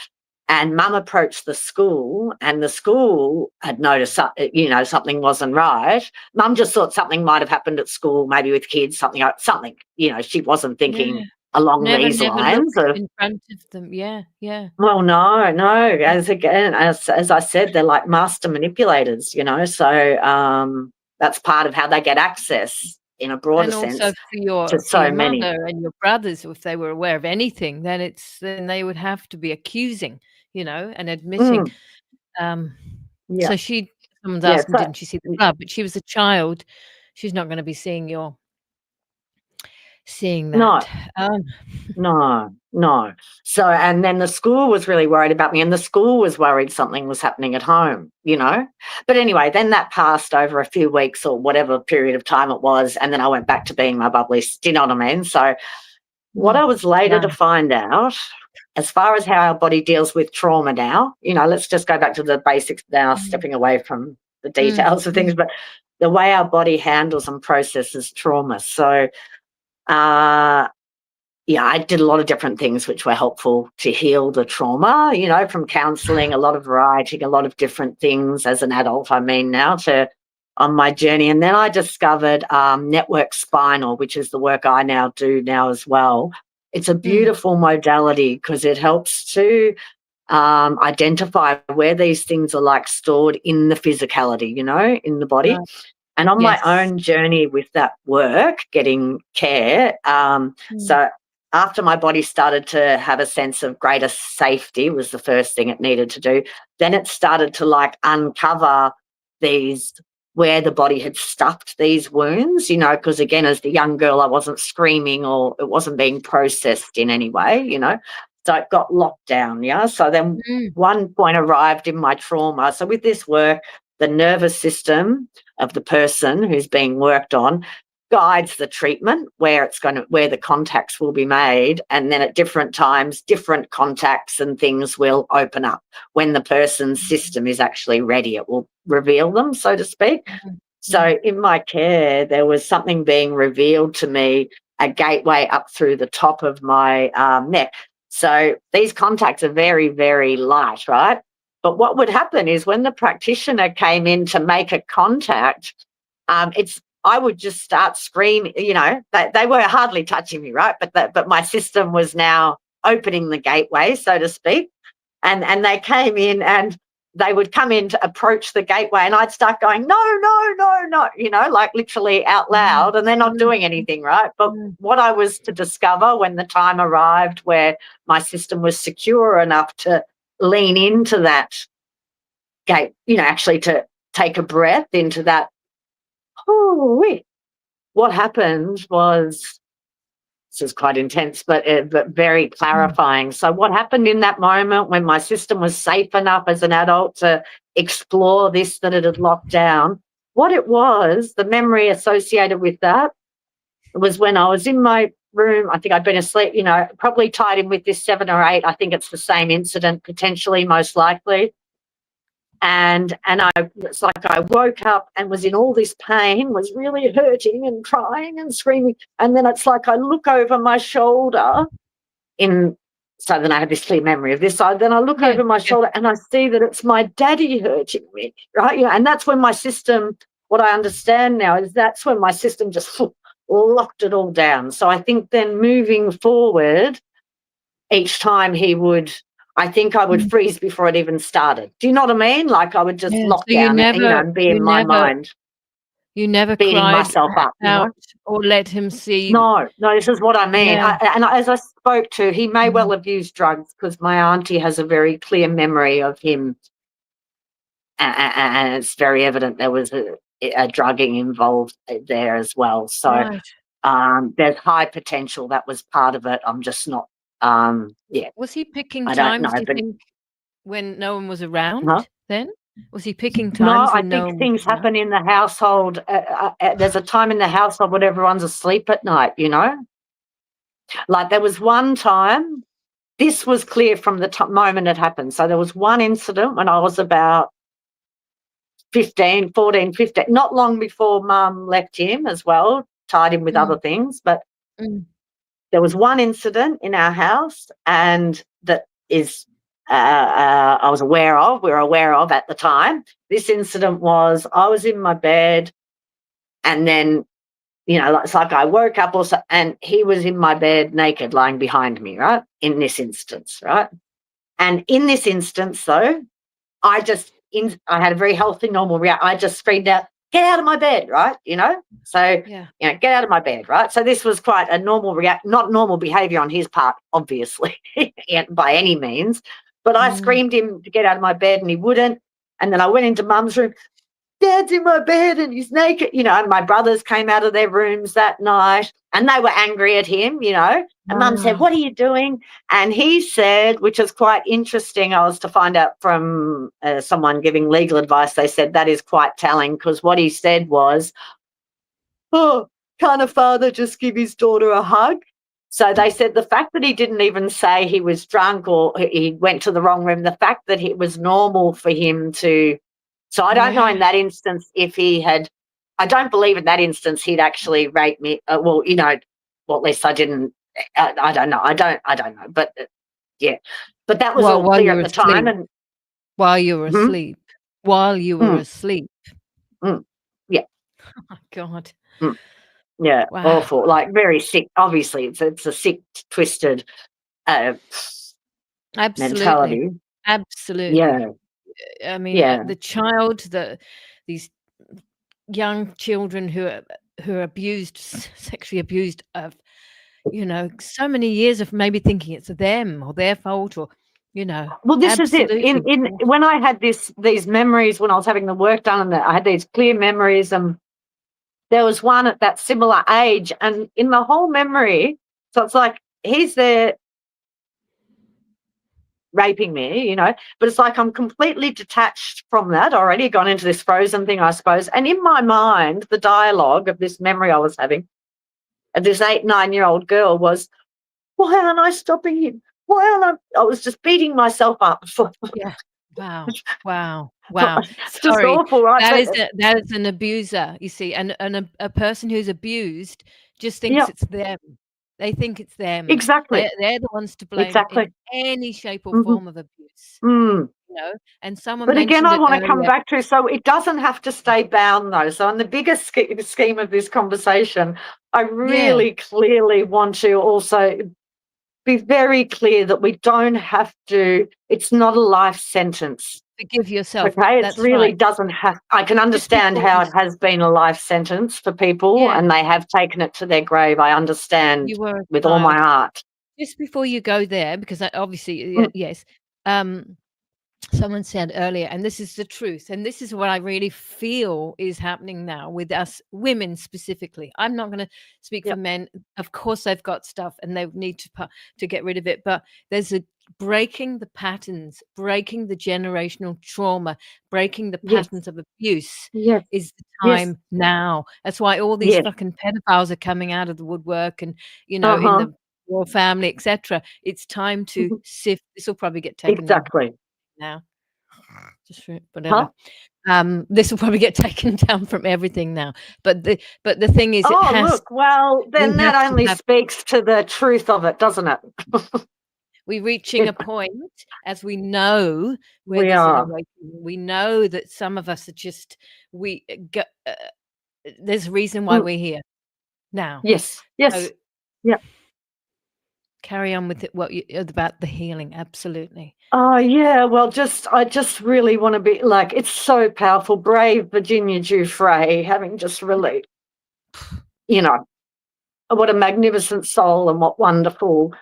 [SPEAKER 2] and Mum approached the school, and the school had noticed, something wasn't right. Mum just thought something might have happened at school, maybe with kids, something. She wasn't thinking
[SPEAKER 1] Yeah.
[SPEAKER 2] along
[SPEAKER 1] Never
[SPEAKER 2] these
[SPEAKER 1] never look
[SPEAKER 2] lines of.
[SPEAKER 1] in front of them. Yeah, yeah.
[SPEAKER 2] Well, no, no. As I said, they're like master manipulators, So that's part of how they get access in a broader
[SPEAKER 1] And also
[SPEAKER 2] sense to
[SPEAKER 1] for your
[SPEAKER 2] so many.
[SPEAKER 1] mother and your brothers, if they were aware of anything, then they would have to be accusing, and admitting.
[SPEAKER 2] Mm,
[SPEAKER 1] Um,
[SPEAKER 2] yeah,
[SPEAKER 1] so someone's
[SPEAKER 2] yeah.
[SPEAKER 1] asking, didn't she see the club? But she was a child. She's not gonna be seeing
[SPEAKER 2] No,
[SPEAKER 1] that. Um,
[SPEAKER 2] no, no. So, and then the school was really worried about me, and the school was worried something was happening at home. But anyway, then that passed over a few weeks or whatever period of time it was, and then I went back to being my bubbly. Do you know what I mean? So, what I was later
[SPEAKER 1] wow.
[SPEAKER 2] to find out, as far as how our body deals with trauma now, let's just go back to the basics now,
[SPEAKER 1] Mm,
[SPEAKER 2] stepping away from the
[SPEAKER 1] mm,
[SPEAKER 2] details of things,
[SPEAKER 1] mm,
[SPEAKER 2] but the way our body handles and processes trauma. So, uh, yeah, I did a lot of different things which were helpful to heal the trauma, from counselling, a lot of writing, a lot of different things as an adult, I mean now, to on my journey. And then I discovered network spinal, which is the work I now do now as well. It's a
[SPEAKER 1] mm,
[SPEAKER 2] beautiful modality because it helps to identify where these things are like stored in the physicality, in the body.
[SPEAKER 1] right.
[SPEAKER 2] And on my
[SPEAKER 1] Yes.
[SPEAKER 2] own journey with that work, getting care,
[SPEAKER 1] Mm,
[SPEAKER 2] so after my body started to have a sense of greater safety was the first thing it needed to do, then it started to like uncover these where the body had stuffed these wounds, because again, as the young girl, I wasn't screaming or it wasn't being processed in any way. So it got locked down, yeah. So then
[SPEAKER 1] mm,
[SPEAKER 2] one point arrived in my trauma. So with this work, the nervous system of the person who's being worked on guides the treatment where the contacts will be made, and then at different times different contacts and things will open up when the person's system is actually ready. It will reveal them, so to speak.
[SPEAKER 1] mm, mm,
[SPEAKER 2] So in my care there was something being revealed to me, a gateway up through the top of my neck. So these contacts are very, very light, right? But what would happen is when the practitioner came in to make a contact, I would just start screaming. They were hardly touching me, right? But my system was now opening the gateway, so to speak, and they came in and they would come in to approach the gateway, and I'd start going, no, no, no, no, like literally out
[SPEAKER 1] mm,
[SPEAKER 2] loud, and they're not
[SPEAKER 1] mm,
[SPEAKER 2] doing anything, right? But
[SPEAKER 1] mm,
[SPEAKER 2] what I was to discover when the time arrived where my system was secure enough to lean into that gate, actually to take a breath into that. Oh, what happened was, this is quite intense, but very
[SPEAKER 1] mm,
[SPEAKER 2] clarifying. So what happened in that moment when my system was safe enough as an adult to explore this that it had locked down, what it was, the memory associated with that was when I was in my room. I think I'd been asleep, probably tied in with this 7 or 8. I think it's the same incident, potentially, most likely. And it's like I woke up and was in all this pain, was really hurting and crying and screaming. And then it's like I look over my shoulder so then I have this clear memory of this. So then I look
[SPEAKER 1] yeah,
[SPEAKER 2] over my
[SPEAKER 1] yeah,
[SPEAKER 2] shoulder and I see that it's my daddy hurting me, right? And that's when my system, what I understand now is that's when my system just locked it all down. So I think then moving forward, each time I think I would freeze before it even started. Do you know what I mean? Like I would just lock
[SPEAKER 1] So you
[SPEAKER 2] down,
[SPEAKER 1] never
[SPEAKER 2] and be in my mind.
[SPEAKER 1] You never
[SPEAKER 2] Beating
[SPEAKER 1] cried
[SPEAKER 2] myself up,
[SPEAKER 1] out or let him see?
[SPEAKER 2] No, this is what I mean.
[SPEAKER 1] Yeah.
[SPEAKER 2] As I spoke to, he may well have used drugs because my auntie has a very clear memory of him, and it's very evident there was a drugging involved there as well. So
[SPEAKER 1] Right.
[SPEAKER 2] there's high potential that was part of it. I'm just not,
[SPEAKER 1] Was he picking
[SPEAKER 2] I don't know.
[SPEAKER 1] times, do you
[SPEAKER 2] But
[SPEAKER 1] think, when no one was
[SPEAKER 2] huh?
[SPEAKER 1] around then? Was he picking
[SPEAKER 2] No,
[SPEAKER 1] times
[SPEAKER 2] I
[SPEAKER 1] when no
[SPEAKER 2] think
[SPEAKER 1] one was
[SPEAKER 2] things
[SPEAKER 1] around?
[SPEAKER 2] happen in the household. There's a time in the household when everyone's asleep at night, Like there was one time, this was clear from the moment it happened. So there was one incident when I was about 15, 14, 15, not long before Mum left him as well, tied him with other things. But
[SPEAKER 1] Mm.
[SPEAKER 2] there was one incident in our house, and that is I was aware of, we were aware of at the time. This incident was, I was in my bed, and then, it's like I woke up also, and he was in my bed naked, lying behind me, right? In this instance, right? And in this instance, though, I had a very healthy, normal reaction. I just screamed out, "Get out of my bed!" Right? So,
[SPEAKER 1] Yeah.
[SPEAKER 2] get out of my bed, right? So this was quite a normal not normal behaviour on his part, obviously, by any means. But I screamed him to get out of my bed, and he wouldn't. And then I went into Mum's room. Dad's in my bed and he's naked, and my brothers came out of their rooms that night and they were angry at him, and Mum said,
[SPEAKER 1] Wow.
[SPEAKER 2] "What are you doing?" And he said, which is quite interesting, I was to find out from someone giving legal advice, they said that is quite telling, because what he said was, "Oh, can't a father just give his daughter a hug?" So they said the fact that he didn't even say he was drunk or he went to the wrong room, the fact that it was normal for him to. So I don't know in
[SPEAKER 1] Yeah.
[SPEAKER 2] that instance if I don't believe in that instance he'd actually rape me. Well, at least I didn't. I don't know. I don't know. But yeah, but that was all
[SPEAKER 1] While
[SPEAKER 2] clear
[SPEAKER 1] you
[SPEAKER 2] at
[SPEAKER 1] were
[SPEAKER 2] the time.
[SPEAKER 1] asleep.
[SPEAKER 2] And
[SPEAKER 1] While you were
[SPEAKER 2] mhm,
[SPEAKER 1] asleep. While you were
[SPEAKER 2] mm,
[SPEAKER 1] asleep.
[SPEAKER 2] mm, yeah,
[SPEAKER 1] Oh my god.
[SPEAKER 2] mm, yeah,
[SPEAKER 1] Wow.
[SPEAKER 2] awful. Like very sick. Obviously, it's a sick, twisted uh,
[SPEAKER 1] Absolutely.
[SPEAKER 2] mentality.
[SPEAKER 1] Absolutely.
[SPEAKER 2] Yeah,
[SPEAKER 1] I mean,
[SPEAKER 2] yeah.
[SPEAKER 1] these young children who are abused, sexually abused of, so many years of maybe thinking it's them or their fault or,
[SPEAKER 2] Well, this is it. In
[SPEAKER 1] absolutely
[SPEAKER 2] in
[SPEAKER 1] awful.
[SPEAKER 2] when I had these memories when I was having the work done, and I had these clear memories, and there was one at that similar age, and in the whole memory, so it's like he's there raping me, but it's like I'm completely detached from that already, gone into this frozen thing, I suppose. And in my mind, the dialogue of this memory I was having of this 8, 9-year-old girl was, "Why aren't I stopping him? Why aren't I?" I was just beating myself up for,
[SPEAKER 1] Yeah. Wow. Wow. Wow.
[SPEAKER 2] just
[SPEAKER 1] Sorry.
[SPEAKER 2] awful, right? But
[SPEAKER 1] That is an abuser, you see, and a person who's abused just thinks
[SPEAKER 2] yeah,
[SPEAKER 1] it's them. They think it's them.
[SPEAKER 2] exactly,
[SPEAKER 1] They're the ones to blame in
[SPEAKER 2] exactly.
[SPEAKER 1] any shape or
[SPEAKER 2] Mhm.
[SPEAKER 1] form of abuse,
[SPEAKER 2] Mm.
[SPEAKER 1] and someone
[SPEAKER 2] But again,
[SPEAKER 1] mentioned
[SPEAKER 2] I
[SPEAKER 1] it
[SPEAKER 2] wanna come
[SPEAKER 1] earlier.
[SPEAKER 2] back to, so it doesn't have to stay bound, though. So in the bigger scheme of this conversation, I
[SPEAKER 1] Yeah.
[SPEAKER 2] really clearly want to also be very clear that we don't have to, it's not a life sentence,
[SPEAKER 1] Forgive yourself.
[SPEAKER 2] okay? It
[SPEAKER 1] That's
[SPEAKER 2] really
[SPEAKER 1] right.
[SPEAKER 2] doesn't have, I can
[SPEAKER 1] Just
[SPEAKER 2] understand
[SPEAKER 1] before
[SPEAKER 2] how
[SPEAKER 1] you
[SPEAKER 2] it has been a life sentence for people,
[SPEAKER 1] Yeah,
[SPEAKER 2] and they have taken it to their grave. I understand
[SPEAKER 1] you were a
[SPEAKER 2] with all my
[SPEAKER 1] child.
[SPEAKER 2] heart.
[SPEAKER 1] Just before you go there, because I obviously,
[SPEAKER 2] Mm,
[SPEAKER 1] yes, um, someone said earlier, and this is the truth, and this is what I really feel is happening now with us women specifically. I'm not gonna speak for
[SPEAKER 2] yep,
[SPEAKER 1] men. Of course, they've got stuff and they need to get rid of it, but there's a breaking the patterns, breaking the generational trauma, breaking the
[SPEAKER 2] yes,
[SPEAKER 1] patterns of abuse
[SPEAKER 2] yes,
[SPEAKER 1] is the
[SPEAKER 2] yes,
[SPEAKER 1] time now. That's why all these
[SPEAKER 2] yes.
[SPEAKER 1] fucking pedophiles are coming out of the woodwork and, in
[SPEAKER 2] Uh-huh.
[SPEAKER 1] the royal family, etcetera. It's time to
[SPEAKER 2] Mhm.
[SPEAKER 1] sift. This will probably get taken down
[SPEAKER 2] Exactly.
[SPEAKER 1] now. Just for whatever.
[SPEAKER 2] Huh?
[SPEAKER 1] This will probably get taken down from everything now. But the thing is, it
[SPEAKER 2] Oh,
[SPEAKER 1] has
[SPEAKER 2] look, well,
[SPEAKER 1] we
[SPEAKER 2] then that
[SPEAKER 1] have to
[SPEAKER 2] only
[SPEAKER 1] have
[SPEAKER 2] speaks to the truth of it, doesn't it?
[SPEAKER 1] we're reaching
[SPEAKER 2] If
[SPEAKER 1] a point, as we know, where
[SPEAKER 2] we
[SPEAKER 1] there's an
[SPEAKER 2] are.
[SPEAKER 1] awakening. We know that some of us are just we go there's a reason why
[SPEAKER 2] Mm,
[SPEAKER 1] we're here now.
[SPEAKER 2] yes,
[SPEAKER 1] So
[SPEAKER 2] yes, yeah,
[SPEAKER 1] carry on with it, about the healing. Absolutely.
[SPEAKER 2] Oh, yeah. Well, I just really want to be like, it's so powerful. Brave Virginia Giuffre, having just really, what a magnificent soul and what wonderful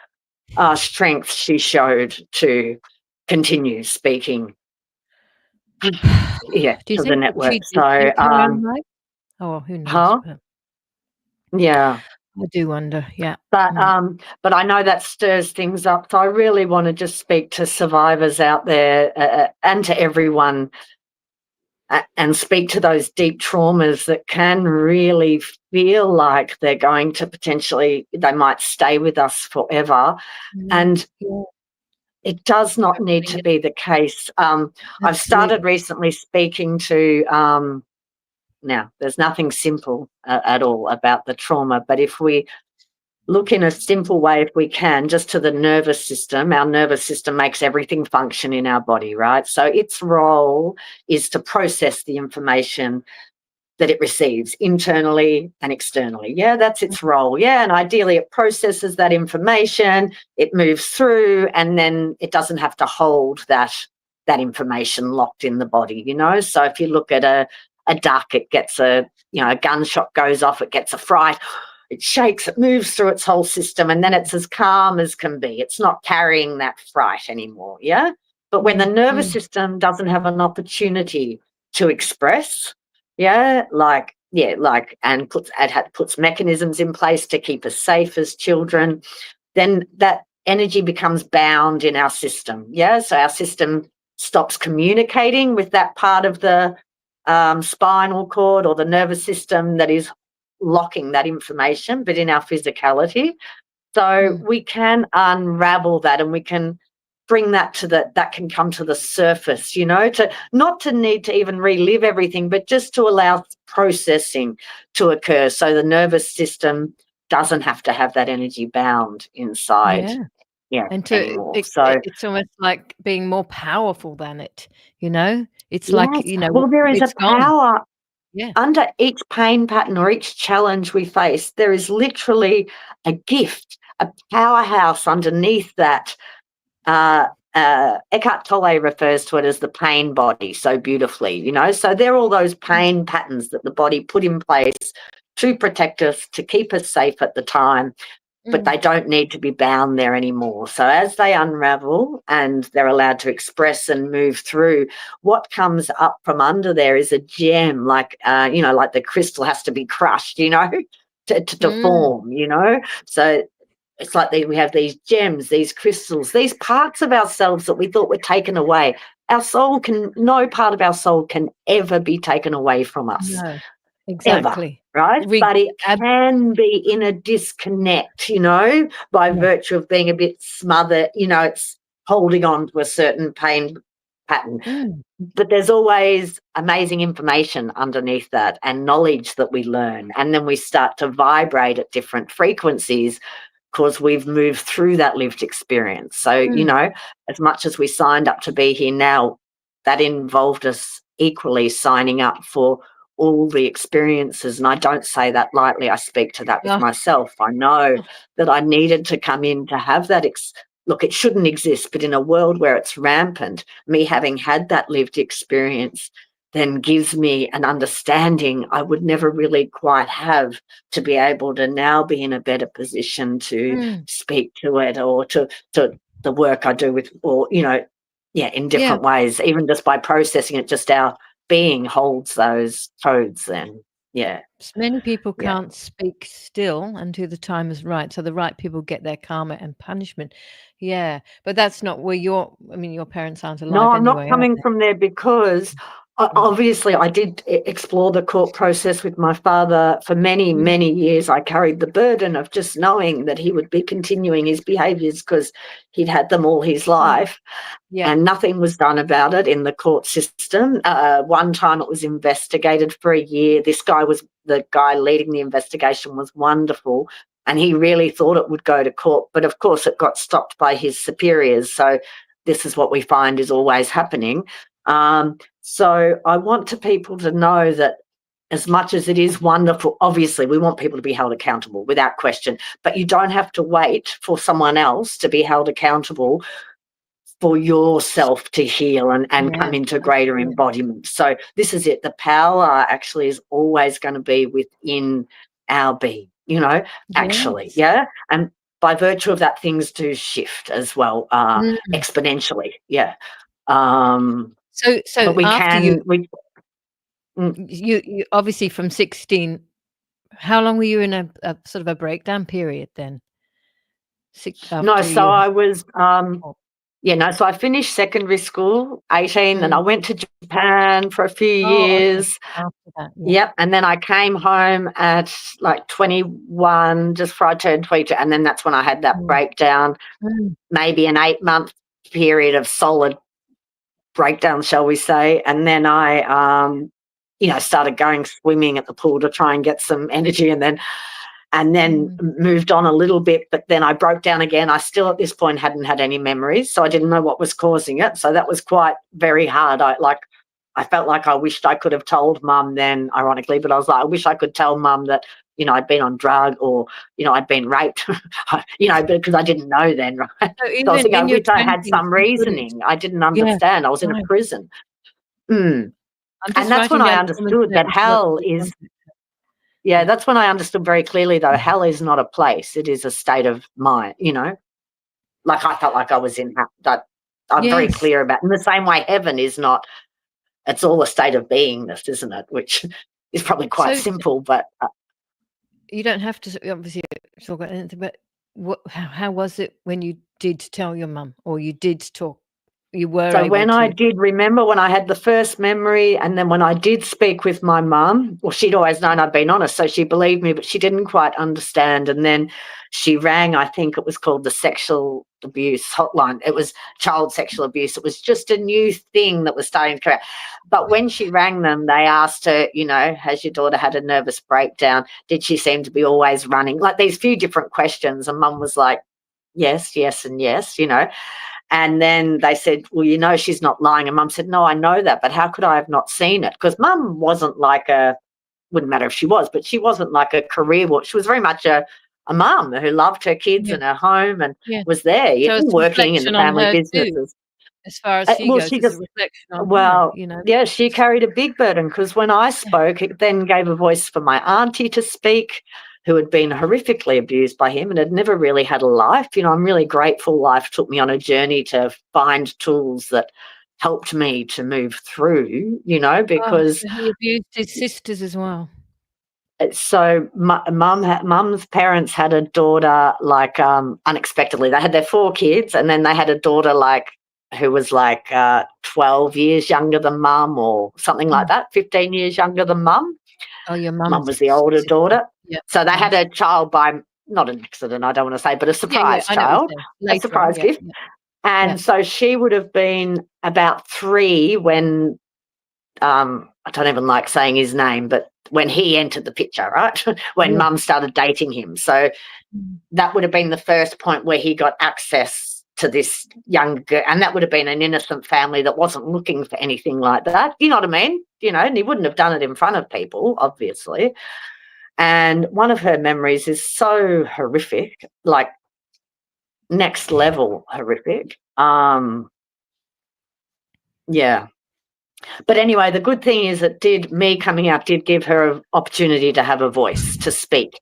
[SPEAKER 2] strength she showed to continue speaking. Yeah,
[SPEAKER 1] Do you
[SPEAKER 2] to the
[SPEAKER 1] think
[SPEAKER 2] network.
[SPEAKER 1] she did
[SPEAKER 2] So,
[SPEAKER 1] take her own life? Oh, who knows?
[SPEAKER 2] huh? Yeah.
[SPEAKER 1] I do wonder. Yeah.
[SPEAKER 2] But I know that stirs things up. So I really want to just speak to survivors out there and to everyone, and speak to those deep traumas that can really feel like they're going to they might stay with us forever. And it does not need to be the case. I've started recently speaking to, now there's nothing simple at all about the trauma, but if we look in a simple way, if we can, just to the nervous system, our nervous system makes everything function in our body, right? So its role is to process the information that it receives internally and externally. Yeah, that's its role. Yeah, and ideally it processes that information, it moves through, and then it doesn't have to hold that information locked in the body, So if you look at a duck, it gets a gunshot goes off, it gets a fright, it shakes, it moves through its whole system, and then it's as calm as can be. It's not carrying that fright anymore, yeah? But when the nervous system doesn't have an opportunity to express, and puts mechanisms in place to keep us safe as children, then that energy becomes bound in our system. Yeah, so our system stops communicating with that part of the spinal cord or the nervous system that is locking that information, but in our physicality. So we can unravel that, and we can bring that that can come to the surface, to not to need to even relive everything, but just to allow processing to occur, so the nervous system doesn't have to have that energy bound inside. Yeah,
[SPEAKER 1] and
[SPEAKER 2] anymore. So
[SPEAKER 1] it's almost like being more powerful than it. It's like
[SPEAKER 2] well, there is a
[SPEAKER 1] it's gone.
[SPEAKER 2] power
[SPEAKER 1] Yeah.
[SPEAKER 2] under each pain pattern or each challenge we face. There is literally a gift, a powerhouse underneath that. Eckhart Tolle refers to it as the pain body so beautifully, So they're all those pain patterns that the body put in place to protect us, to keep us safe at the time, but they don't need to be bound there anymore. So as they unravel and they're allowed to express and move through, what comes up from under there is a gem, like the crystal has to be crushed, to form, So it's like we have these gems, these crystals, these parts of ourselves that we thought were taken away. No part of our soul can ever be taken away from us.
[SPEAKER 1] No, exactly.
[SPEAKER 2] Ever, right? But it can be in a disconnect, by virtue of being a bit smothered, it's holding on to a certain pain pattern. But there's always amazing information underneath that and knowledge that we learn. And then we start to vibrate at different frequencies because we've moved through that lived experience. So, as much as we signed up to be here now, that involved us equally signing up for all the experiences. And I don't say that lightly. I speak to that with myself. I know that I needed to come in to have that. Look, it shouldn't exist, but in a world where it's rampant, me having had that lived experience then gives me an understanding I would never really quite have, to be able to now be in a better position to speak to it, or to the work I do with, or, in different ways, even just by processing it, just our being holds those codes then. Yeah.
[SPEAKER 1] Many people can't speak still until the time is right. So the right people get their karma and punishment. Yeah. But that's not where your parents aren't alive.
[SPEAKER 2] No, I'm
[SPEAKER 1] anyway,
[SPEAKER 2] not coming from there, because obviously I did explore the court process with my father for many, many years. I carried the burden of just knowing that he would be continuing his behaviours because he'd had them all his life. And nothing was done about it in the court system. One time it was investigated for a year. The guy leading the investigation was wonderful, and he really thought it would go to court. But, of course, it got stopped by his superiors. So this is what we find is always happening. So I want people to know that as much as it is wonderful, obviously we want people to be held accountable without question, but you don't have to wait for someone else to be held accountable for yourself to heal and come into greater embodiment. So this is it. The power actually is always going to be within our being, actually. Yeah. And by virtue of that, things do shift as well, exponentially. Yeah.
[SPEAKER 1] So
[SPEAKER 2] but we
[SPEAKER 1] after
[SPEAKER 2] can,
[SPEAKER 1] you obviously from 16, how long were you in a sort of a breakdown period then?
[SPEAKER 2] No, so I was, so I finished secondary school, 18, and I went to Japan for a few years.
[SPEAKER 1] Okay. After that,
[SPEAKER 2] Yep, and then I came home at like 21, just before I turned 22, and then that's when I had that breakdown, maybe an 8-month period of solid breakdown, shall we say, and then I, started going swimming at the pool to try and get some energy, and then moved on a little bit, but then I broke down again. I still at this point hadn't had any memories, so I didn't know what was causing it. So that was quite very hard. I felt like I wished I could have told Mum then, ironically, but I was like, I wish I could tell Mum that, I'd been on drug or, I'd been raped, because I didn't know then, right?
[SPEAKER 1] So
[SPEAKER 2] I was thinking, I wish I
[SPEAKER 1] 20s,
[SPEAKER 2] had some reasoning. I didn't understand. I was in a prison. And that's when I understood that hell is... Yeah, that's when I understood very clearly, though, hell is not a place. It is a state of mind, Like I felt like I was in that. I'm very clear about. In the same way, heaven is not. It's all a state of beingness, isn't it? Which is probably quite simple, but
[SPEAKER 1] you don't have to obviously talk about anything. But how was it when you did tell your mum, or you did talk? You were
[SPEAKER 2] so
[SPEAKER 1] able
[SPEAKER 2] when
[SPEAKER 1] to...
[SPEAKER 2] I did remember when I had the first memory, and then when I did speak with my mum, well, she'd always known I'd been honest, so she believed me, but she didn't quite understand. And then she rang, I think it was called the sexual abuse hotline. It was child sexual abuse. It was just a new thing that was starting to come out. But when she rang them, they asked her, has your daughter had a nervous breakdown? Did she seem to be always running? Like these few different questions. And Mum was like, yes, yes, and yes, And then they said, well, she's not lying. And Mum said, no, I know that, but how could I have not seen it? Because Mum wasn't like wouldn't matter if she was, but she wasn't like a career watch. She was very much a mum who loved her kids and her home and was there,
[SPEAKER 1] so
[SPEAKER 2] working in the family businesses.
[SPEAKER 1] As far as she goes, it's a reflection on her,
[SPEAKER 2] Yeah, she carried a big burden because when I spoke, it then gave a voice for my auntie to speak, who had been horrifically abused by him and had never really had a life. I'm really grateful life took me on a journey to find tools that helped me to move through, because...
[SPEAKER 1] he abused his sisters as well.
[SPEAKER 2] So Mum's parents had a daughter like unexpectedly. They had their 4 kids and then they had a daughter who was 12 years younger than Mum or something like that, 15 years younger than Mum.
[SPEAKER 1] Oh, your
[SPEAKER 2] Mum was the older daughter.
[SPEAKER 1] Yep.
[SPEAKER 2] So they had a child by, not an accident, I don't want to say, but a surprise child, a surprise gift. And so she would have been about 3 when, I don't even like saying his name, but when he entered the picture, right? When Mum started dating him. So that would have been the first point where he got access to this young girl, and that would have been an innocent family that wasn't looking for anything like that. You know what I mean? And he wouldn't have done it in front of people, obviously. And one of her memories is so horrific, like next level horrific. Yeah. But anyway, the good thing is that me coming out did give her an opportunity to have a voice, to speak,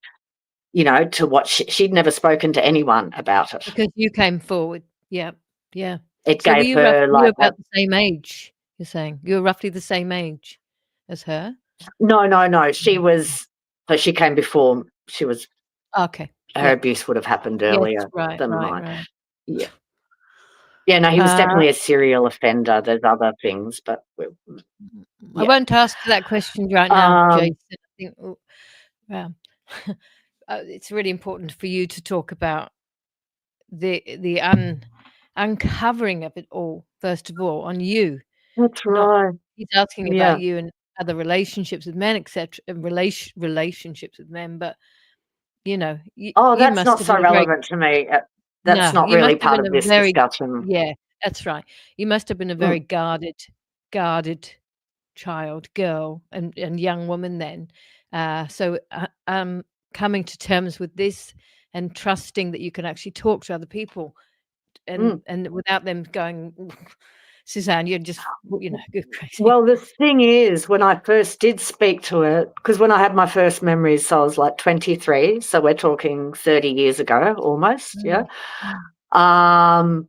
[SPEAKER 2] to what she'd never spoken to anyone about it.
[SPEAKER 1] Because you came forward. Yeah.
[SPEAKER 2] It gave her
[SPEAKER 1] you were about the same age, you're saying? You were roughly the same age as her?
[SPEAKER 2] No. She came before. She was...
[SPEAKER 1] Okay.
[SPEAKER 2] Her abuse would have happened earlier than mine.
[SPEAKER 1] Right.
[SPEAKER 2] Yeah. Yeah, no, he was definitely a serial offender. There's other things, but...
[SPEAKER 1] I won't ask that question right now, Jason. I think it's really important for you to talk about the uncovering of it all, first of all, on you.
[SPEAKER 2] That's right.
[SPEAKER 1] He's asking about you and other relationships with men, etc., and relationships with men, but
[SPEAKER 2] that's not so relevant to me. That's not really part of this discussion.
[SPEAKER 1] Yeah, that's right. You must have been a very guarded child, girl, and young woman then. So coming to terms with this and trusting that you can actually talk to other people and without them going, Suzanne, you're just, you're crazy.
[SPEAKER 2] Well, the thing is, when I first did speak to it, because when I had my first memories, I was like 23, so we're talking 30 years ago almost, yeah. And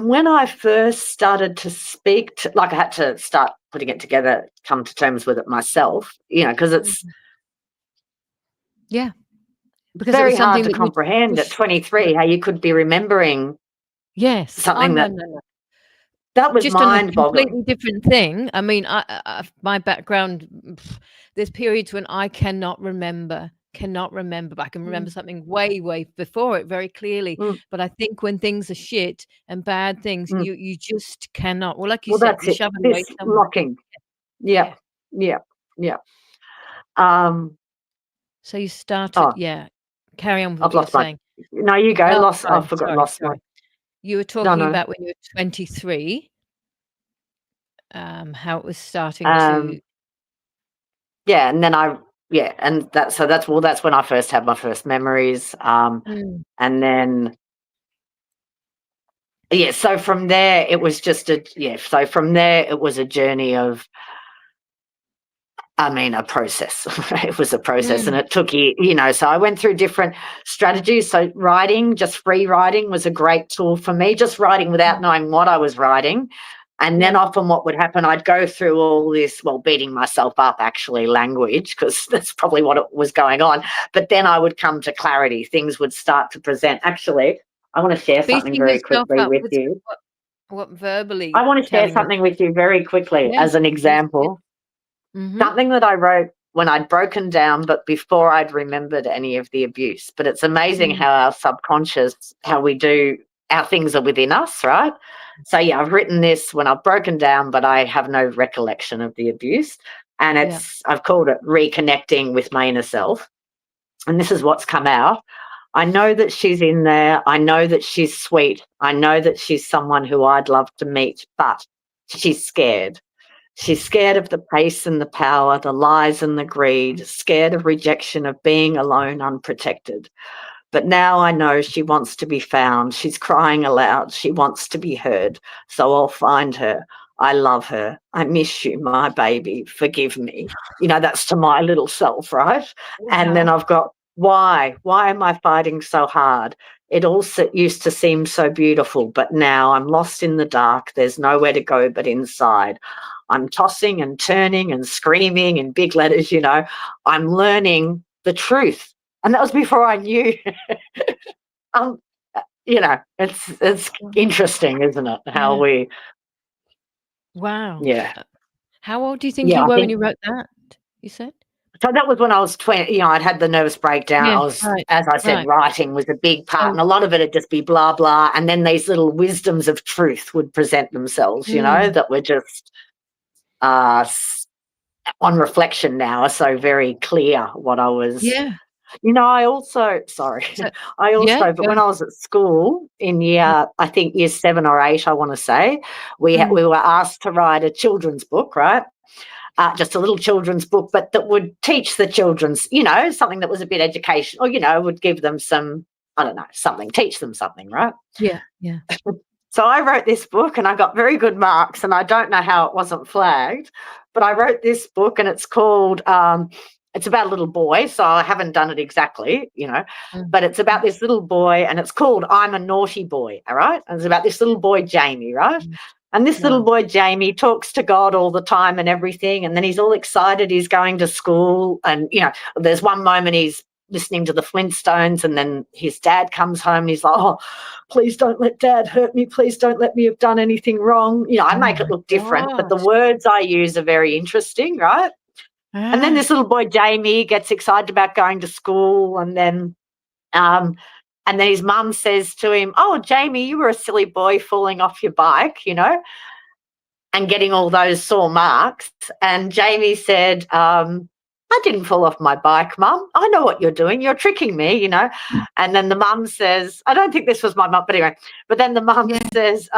[SPEAKER 2] when I first started to speak to, like, I had to start putting it together, come to terms with it myself, because it's
[SPEAKER 1] because
[SPEAKER 2] very
[SPEAKER 1] it was
[SPEAKER 2] hard
[SPEAKER 1] something
[SPEAKER 2] to
[SPEAKER 1] that you
[SPEAKER 2] comprehend at 23 how you could be remembering something
[SPEAKER 1] no.
[SPEAKER 2] that was
[SPEAKER 1] Just on a
[SPEAKER 2] mind-boggling.
[SPEAKER 1] completely different thing. I mean, my background, there's periods when I cannot remember, but I can remember something way, way before it very clearly. But I think when things are shit and bad things, you just cannot. Well, like you
[SPEAKER 2] Well,
[SPEAKER 1] said,
[SPEAKER 2] that's
[SPEAKER 1] you
[SPEAKER 2] it.
[SPEAKER 1] shove it away
[SPEAKER 2] This
[SPEAKER 1] somewhere.
[SPEAKER 2] locking. Yeah.
[SPEAKER 1] So you started, carry on with what
[SPEAKER 2] I've
[SPEAKER 1] you were
[SPEAKER 2] lost my.
[SPEAKER 1] saying.
[SPEAKER 2] No, you go.
[SPEAKER 1] Oh,
[SPEAKER 2] I forgot. Lost my.
[SPEAKER 1] sorry. You were
[SPEAKER 2] No,
[SPEAKER 1] talking
[SPEAKER 2] no.
[SPEAKER 1] about when you were 23, how it was starting to.
[SPEAKER 2] Yeah, and then and that's when I first had my first memories. And then so from there it was just so from there it was a journey of, a process. It was a process and it took so I went through different strategies. So writing, just free writing was a great tool for me, just writing without knowing what I was writing. And then often what would happen, I'd go through all this, beating myself up, actually, language, because that's probably what was going on. But then I would come to clarity. Things would start to present. Actually, I want to share something
[SPEAKER 1] Beating
[SPEAKER 2] very
[SPEAKER 1] yourself
[SPEAKER 2] quickly
[SPEAKER 1] up
[SPEAKER 2] with
[SPEAKER 1] with
[SPEAKER 2] you.
[SPEAKER 1] what verbally
[SPEAKER 2] I want to share
[SPEAKER 1] telling
[SPEAKER 2] something
[SPEAKER 1] yourself.
[SPEAKER 2] with you very quickly
[SPEAKER 1] Yeah,
[SPEAKER 2] as an
[SPEAKER 1] yes, yes.
[SPEAKER 2] example.
[SPEAKER 1] Mhm.
[SPEAKER 2] Something that I wrote when I'd broken down, but before I'd remembered any of the abuse. But it's amazing how our subconscious, how we do, our things are within us, right? So, I've written this when I've broken down, but I have no recollection of the abuse. And I've called it reconnecting with my inner self. And this is what's come out. I know that she's in there. I know that she's sweet. I know that she's someone who I'd love to meet, but she's scared. She's scared of the pace and the power, the lies and the greed, scared of rejection, of being alone, unprotected. But now I know she wants to be found. She's crying aloud. She wants to be heard. So I'll find her. I love her. I miss you, my baby. Forgive me. That's to my little self, right? And then I've got, why? Why am I fighting so hard? It also used to seem so beautiful, but now I'm lost in the dark. There's nowhere to go but inside. I'm tossing and turning and screaming in big letters, I'm learning the truth. And that was before I knew. It's interesting, isn't it? How we.
[SPEAKER 1] Wow.
[SPEAKER 2] Yeah.
[SPEAKER 1] How old do you think you
[SPEAKER 2] I
[SPEAKER 1] were when
[SPEAKER 2] think
[SPEAKER 1] you wrote that, you said?
[SPEAKER 2] so. That was when I was 20. I'd had the nervous breakdown.
[SPEAKER 1] Yeah,
[SPEAKER 2] I was,
[SPEAKER 1] right,
[SPEAKER 2] as I said,
[SPEAKER 1] right.
[SPEAKER 2] writing was a big part,
[SPEAKER 1] So
[SPEAKER 2] and a lot of it would just be blah, blah. And then these little wisdoms of truth would present themselves, that were just on reflection now are so very clear what I was. I also, sorry,
[SPEAKER 1] so
[SPEAKER 2] but when I was at school in I think year 7 or 8, I want to say, we were asked to write a children's book, right? Just a little children's book, but that would teach the children's, something that was a bit educational, would give them some, I don't know, something, teach them something, right?
[SPEAKER 1] Yeah.
[SPEAKER 2] So I wrote this book and I got very good marks, and I don't know how it wasn't flagged, but I wrote this book and it's called, it's about a little boy, so I haven't done it exactly, but it's about this little boy and it's called I'm a Naughty Boy, all right? And it's about this little boy, Jamie, right? And this little boy, Jamie, talks to God all the time and everything, and then he's all excited he's going to school, and, there's one moment he's listening to the Flintstones, and then his dad comes home and he's like, oh, please don't let Dad hurt me. Please don't let me have done anything wrong. I make it look different, but the words I use are very interesting, right? And then this little boy, Jamie, gets excited about going to school, and then his mum says to him, oh, Jamie, you were a silly boy falling off your bike, and getting all those sore marks. And Jamie said, I didn't fall off my bike, Mum. I know what you're doing. You're tricking me, And then the mum says, I don't think this was my mum, but anyway, but then the mum says,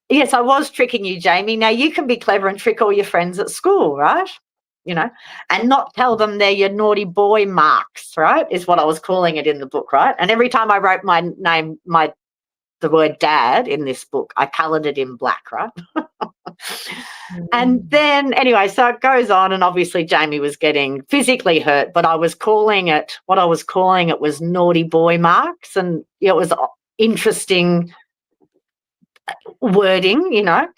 [SPEAKER 2] Yes, I was tricking you, Jamie. Now, you can be clever and trick all your friends at school, right? And not tell them they're your naughty boy marks, right, is what I was calling it in the book, right? And every time I wrote my name, the word dad in this book, I coloured it in black, right? And then, anyway, so it goes on, and obviously Jamie was getting physically hurt, but what I was calling it was naughty boy marks, and it was interesting wording,
[SPEAKER 1] Yes,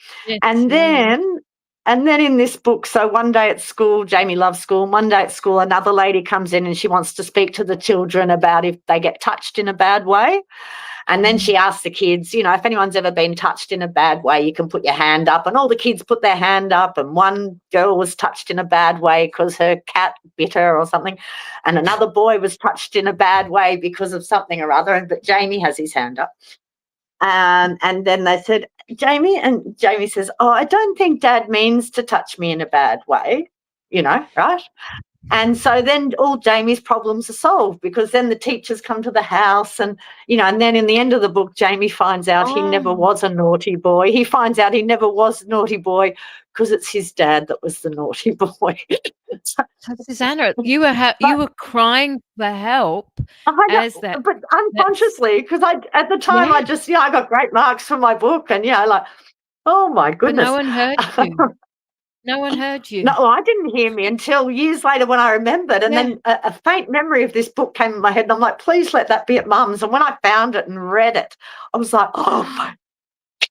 [SPEAKER 2] and then in this book, so one day at school, Jamie loves school. One day at school, another lady comes in and she wants to speak to the children about if they get touched in a bad way. And then she asks the kids, if anyone's ever been touched in a bad way, you can put your hand up. And all the kids put their hand up, and one girl was touched in a bad way because her cat bit her or something. And another boy was touched in a bad way because of something or other. But Jamie has his hand up. And then they said, Jamie, and Jamie says, oh, I don't think Dad means to touch me in a bad way, right? And so then all Jamie's problems are solved, because then the teachers come to the house and then in the end of the book, Jamie finds out he never was a naughty boy. He finds out he never was a naughty boy because it's his dad that was the naughty boy.
[SPEAKER 1] So, Susanna, you were crying for help
[SPEAKER 2] but unconsciously, because at the time I just, I got great marks for my book, and like, oh my goodness.
[SPEAKER 1] But no one heard you. No one heard you.
[SPEAKER 2] No, I didn't hear me until years later when I remembered. And then a faint memory of this book came in my head, and I'm like, please let that be at Mum's. And when I found it and read it, I was like, oh my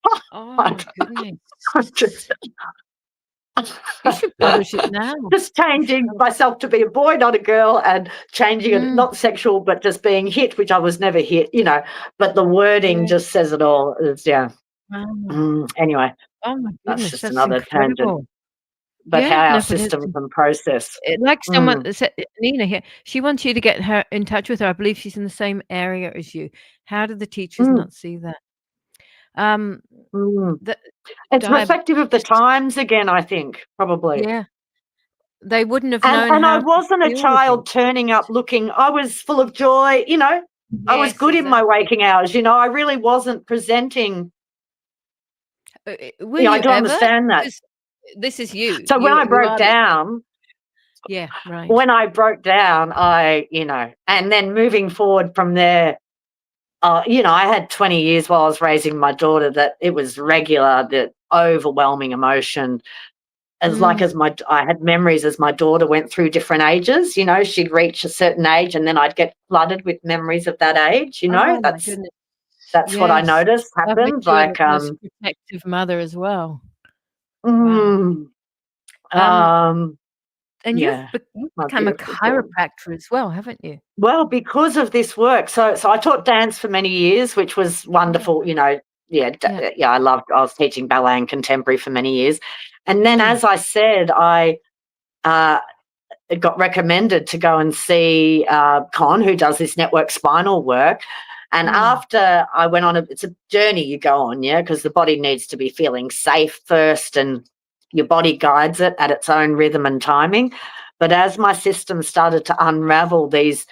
[SPEAKER 2] God.
[SPEAKER 1] Oh my goodness.
[SPEAKER 2] You should publish it now. Just changing myself to be a boy, not a girl, and changing it, not sexual, but just being hit, which I was never hit, but the wording just says it all. It's, anyway.
[SPEAKER 1] Oh my goodness,
[SPEAKER 2] that's another
[SPEAKER 1] incredible.
[SPEAKER 2] tangent. But how our system can process.
[SPEAKER 1] Like someone said, Nina here, she wants you to get her in touch with her. I believe she's in the same area as you. How did the teachers not see that?
[SPEAKER 2] It's reflective of the times again, I think, probably.
[SPEAKER 1] Yeah. They wouldn't have known.
[SPEAKER 2] And I wasn't a child turning up looking, I was full of joy, I was good in my waking hours, I really wasn't presenting. I do understand that.
[SPEAKER 1] This is you.
[SPEAKER 2] So when I broke down,
[SPEAKER 1] right.
[SPEAKER 2] When I broke down, and then moving forward from there, I had 20 years while I was raising my daughter that it was regular, the overwhelming emotion. I had memories as my daughter went through different ages. She'd reach a certain age, and then I'd get flooded with memories of that age.
[SPEAKER 1] Oh,
[SPEAKER 2] that's what I noticed happened. Like
[SPEAKER 1] protective mother as well.
[SPEAKER 2] Wow.
[SPEAKER 1] And you've become a chiropractor as well, haven't you?
[SPEAKER 2] Well, because of this work. So I taught dance for many years, which was wonderful. I was teaching ballet and contemporary for many years. And then, as I said, I got recommended to go and see Con, who does this network spinal work. And after I went on, it's a journey you go on, because the body needs to be feeling safe first, and your body guides it at its own rhythm and timing. But as my system started to unravel these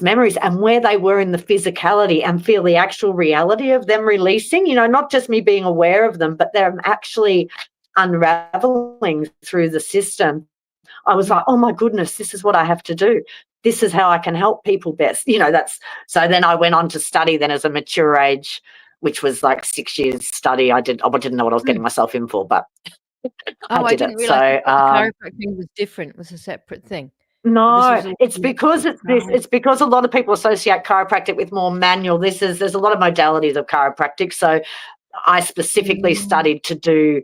[SPEAKER 2] memories and where they were in the physicality and feel the actual reality of them releasing, not just me being aware of them, but they're actually unraveling through the system, I was like, oh my goodness, this is what I have to do. This is how I can help people best. So then I went on to study then as a mature age, which was like 6 years study. I didn't know what I was getting myself in for, but
[SPEAKER 1] I didn't realize chiropractic was different, was a separate thing.
[SPEAKER 2] No, it's because it's because a lot of people associate chiropractic with more manual. There's a lot of modalities of chiropractic. So I specifically studied to do,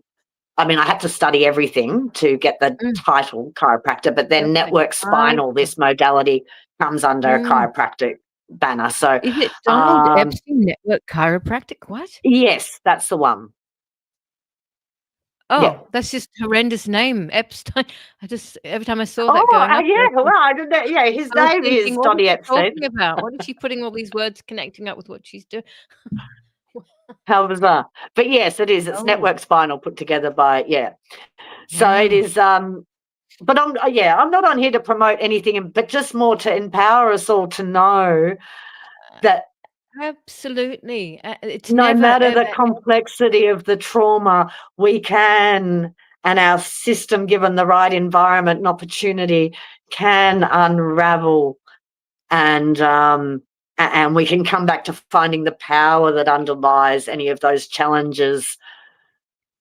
[SPEAKER 2] I had to study everything to get the title chiropractor, but then network spinal, this modality comes under a chiropractic banner. So
[SPEAKER 1] is it Donald Epstein Network Chiropractic? What?
[SPEAKER 2] Yes, that's the one.
[SPEAKER 1] Oh, that's just a horrendous name, Epstein. Every time I saw that going up.
[SPEAKER 2] I didn't know. Yeah, his name is Donnie Epstein.
[SPEAKER 1] Talking about? What is she putting all these words connecting up with what she's doing?
[SPEAKER 2] How bizarre. But yes, it is. It's network spinal put together by, So it is, but I'm not on here to promote anything, but just more to empower us all to know that
[SPEAKER 1] Absolutely. It's
[SPEAKER 2] No
[SPEAKER 1] never,
[SPEAKER 2] matter the
[SPEAKER 1] ever,
[SPEAKER 2] complexity of the trauma, we can, and our system, given the right environment and opportunity, can unravel, and we can come back to finding the power that underlies any of those challenges.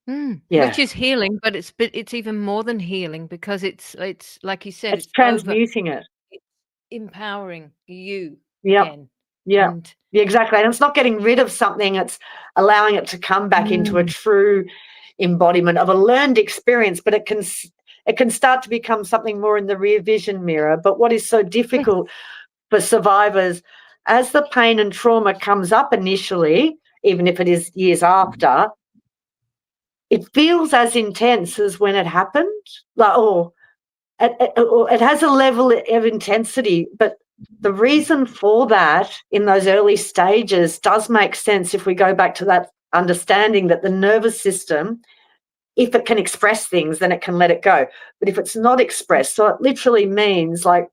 [SPEAKER 1] which
[SPEAKER 2] Yeah,
[SPEAKER 1] is healing, but it's even more than healing because it's like you said,
[SPEAKER 2] it's
[SPEAKER 1] it's over.
[SPEAKER 2] transmuting it.
[SPEAKER 1] It's empowering you
[SPEAKER 2] Yep.
[SPEAKER 1] again.
[SPEAKER 2] Yeah.
[SPEAKER 1] And
[SPEAKER 2] Yeah, exactly. And it's not getting rid of something, it's allowing it to come back into a
[SPEAKER 1] mm,
[SPEAKER 2] true embodiment of a learned experience, but it can start to become something more in the rear vision mirror. But what is so
[SPEAKER 1] yes.
[SPEAKER 2] difficult for survivors, as the pain and trauma comes up initially, even if it is years after, it feels as intense as when it happened. Like, it has a level of intensity, but the reason for that in those early stages does make sense if we go back to that understanding that the nervous system, if it can express things, then it can let it go. But if it's not expressed, so it literally means, like,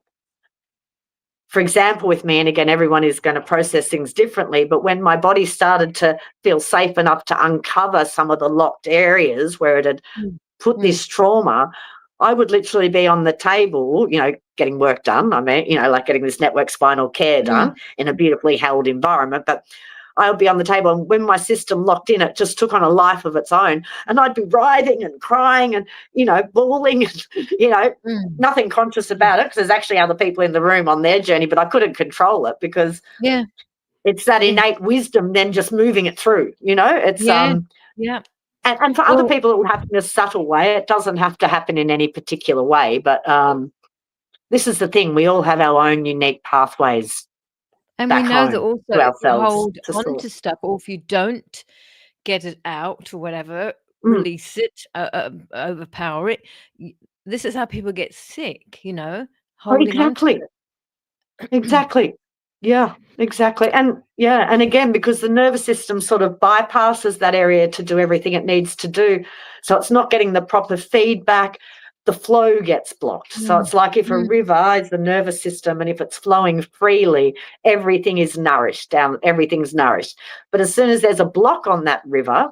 [SPEAKER 2] for example, with me, and again, everyone is going to process things differently, but when my body started to feel safe enough to uncover some of the locked areas where it had
[SPEAKER 1] Mm,
[SPEAKER 2] put
[SPEAKER 1] mm,
[SPEAKER 2] this trauma, I would literally be on the table, getting work done. I mean, like getting this network spinal care
[SPEAKER 1] mm.
[SPEAKER 2] done in a beautifully held environment. But I would be on the table, and when my system locked in, it just took on a life of its own. And I'd be writhing and crying and, bawling, and,
[SPEAKER 1] Mm.
[SPEAKER 2] nothing conscious
[SPEAKER 1] Mm.
[SPEAKER 2] about it because there's actually other people in the room on their journey, but I couldn't control it because
[SPEAKER 1] Yeah,
[SPEAKER 2] it's that
[SPEAKER 1] yeah,
[SPEAKER 2] innate wisdom then just moving it through. It's
[SPEAKER 1] yeah, yeah.
[SPEAKER 2] and for other
[SPEAKER 1] Well,
[SPEAKER 2] people, it will happen in a subtle way. It doesn't have to happen in any particular way. But this is the thing. We all have our own unique pathways
[SPEAKER 1] and we
[SPEAKER 2] back
[SPEAKER 1] know that
[SPEAKER 2] home
[SPEAKER 1] also
[SPEAKER 2] to
[SPEAKER 1] if you
[SPEAKER 2] ourselves,
[SPEAKER 1] hold
[SPEAKER 2] to
[SPEAKER 1] on to
[SPEAKER 2] source.
[SPEAKER 1] stuff or if you don't get it out or whatever,
[SPEAKER 2] Mm.
[SPEAKER 1] release it, overpower it, y this is how people get sick,
[SPEAKER 2] Oh,
[SPEAKER 1] holding on to
[SPEAKER 2] exactly.
[SPEAKER 1] it.
[SPEAKER 2] Exactly. Yeah, exactly. And yeah, and again, because the nervous system sort of bypasses that area to do everything it needs to do. So it's not getting the proper feedback, the flow gets blocked. So
[SPEAKER 1] Mm,
[SPEAKER 2] it's like if a
[SPEAKER 1] mm,
[SPEAKER 2] river is the nervous system and if it's flowing freely, everything is nourished down, everything's nourished. But as soon as there's a block on that river,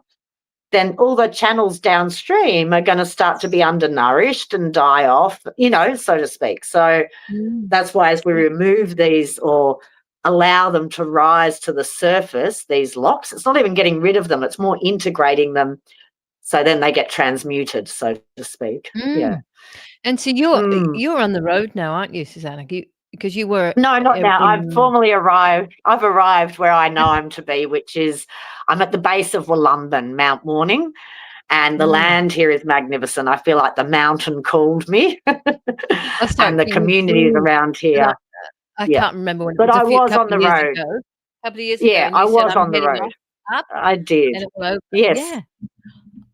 [SPEAKER 2] then all the channels downstream are going to start to be undernourished and die off, so to speak. So
[SPEAKER 1] mm,
[SPEAKER 2] that's why as we
[SPEAKER 1] yeah,
[SPEAKER 2] remove these or allow them to rise to the surface, these locks, it's not even getting rid of them, it's more integrating them so then they get transmuted, so to speak. Yeah.
[SPEAKER 1] mm. And so you're
[SPEAKER 2] Mm.
[SPEAKER 1] you're on the road now, aren't you, Susanna? Because you were,
[SPEAKER 2] No, not now. I've
[SPEAKER 1] in
[SPEAKER 2] formally arrived. I've arrived where I know I'm to be, which is I'm at the base of Wollumbin, Mount Morning, and the
[SPEAKER 1] mm.
[SPEAKER 2] land here is magnificent. I feel like the mountain called me
[SPEAKER 1] Oh, sorry,
[SPEAKER 2] and the
[SPEAKER 1] you
[SPEAKER 2] communities
[SPEAKER 1] moved,
[SPEAKER 2] around
[SPEAKER 1] and
[SPEAKER 2] here.
[SPEAKER 1] I
[SPEAKER 2] Yeah.
[SPEAKER 1] can't remember when it
[SPEAKER 2] But
[SPEAKER 1] was, a
[SPEAKER 2] I
[SPEAKER 1] few
[SPEAKER 2] was on
[SPEAKER 1] couple
[SPEAKER 2] the
[SPEAKER 1] of years
[SPEAKER 2] road.
[SPEAKER 1] ago. Couple of years ago,
[SPEAKER 2] Yeah,
[SPEAKER 1] and
[SPEAKER 2] I
[SPEAKER 1] you said,
[SPEAKER 2] was
[SPEAKER 1] "I'm
[SPEAKER 2] on the
[SPEAKER 1] heading
[SPEAKER 2] road.
[SPEAKER 1] up,"
[SPEAKER 2] I did.
[SPEAKER 1] and it will open.
[SPEAKER 2] Yes.
[SPEAKER 1] Yeah.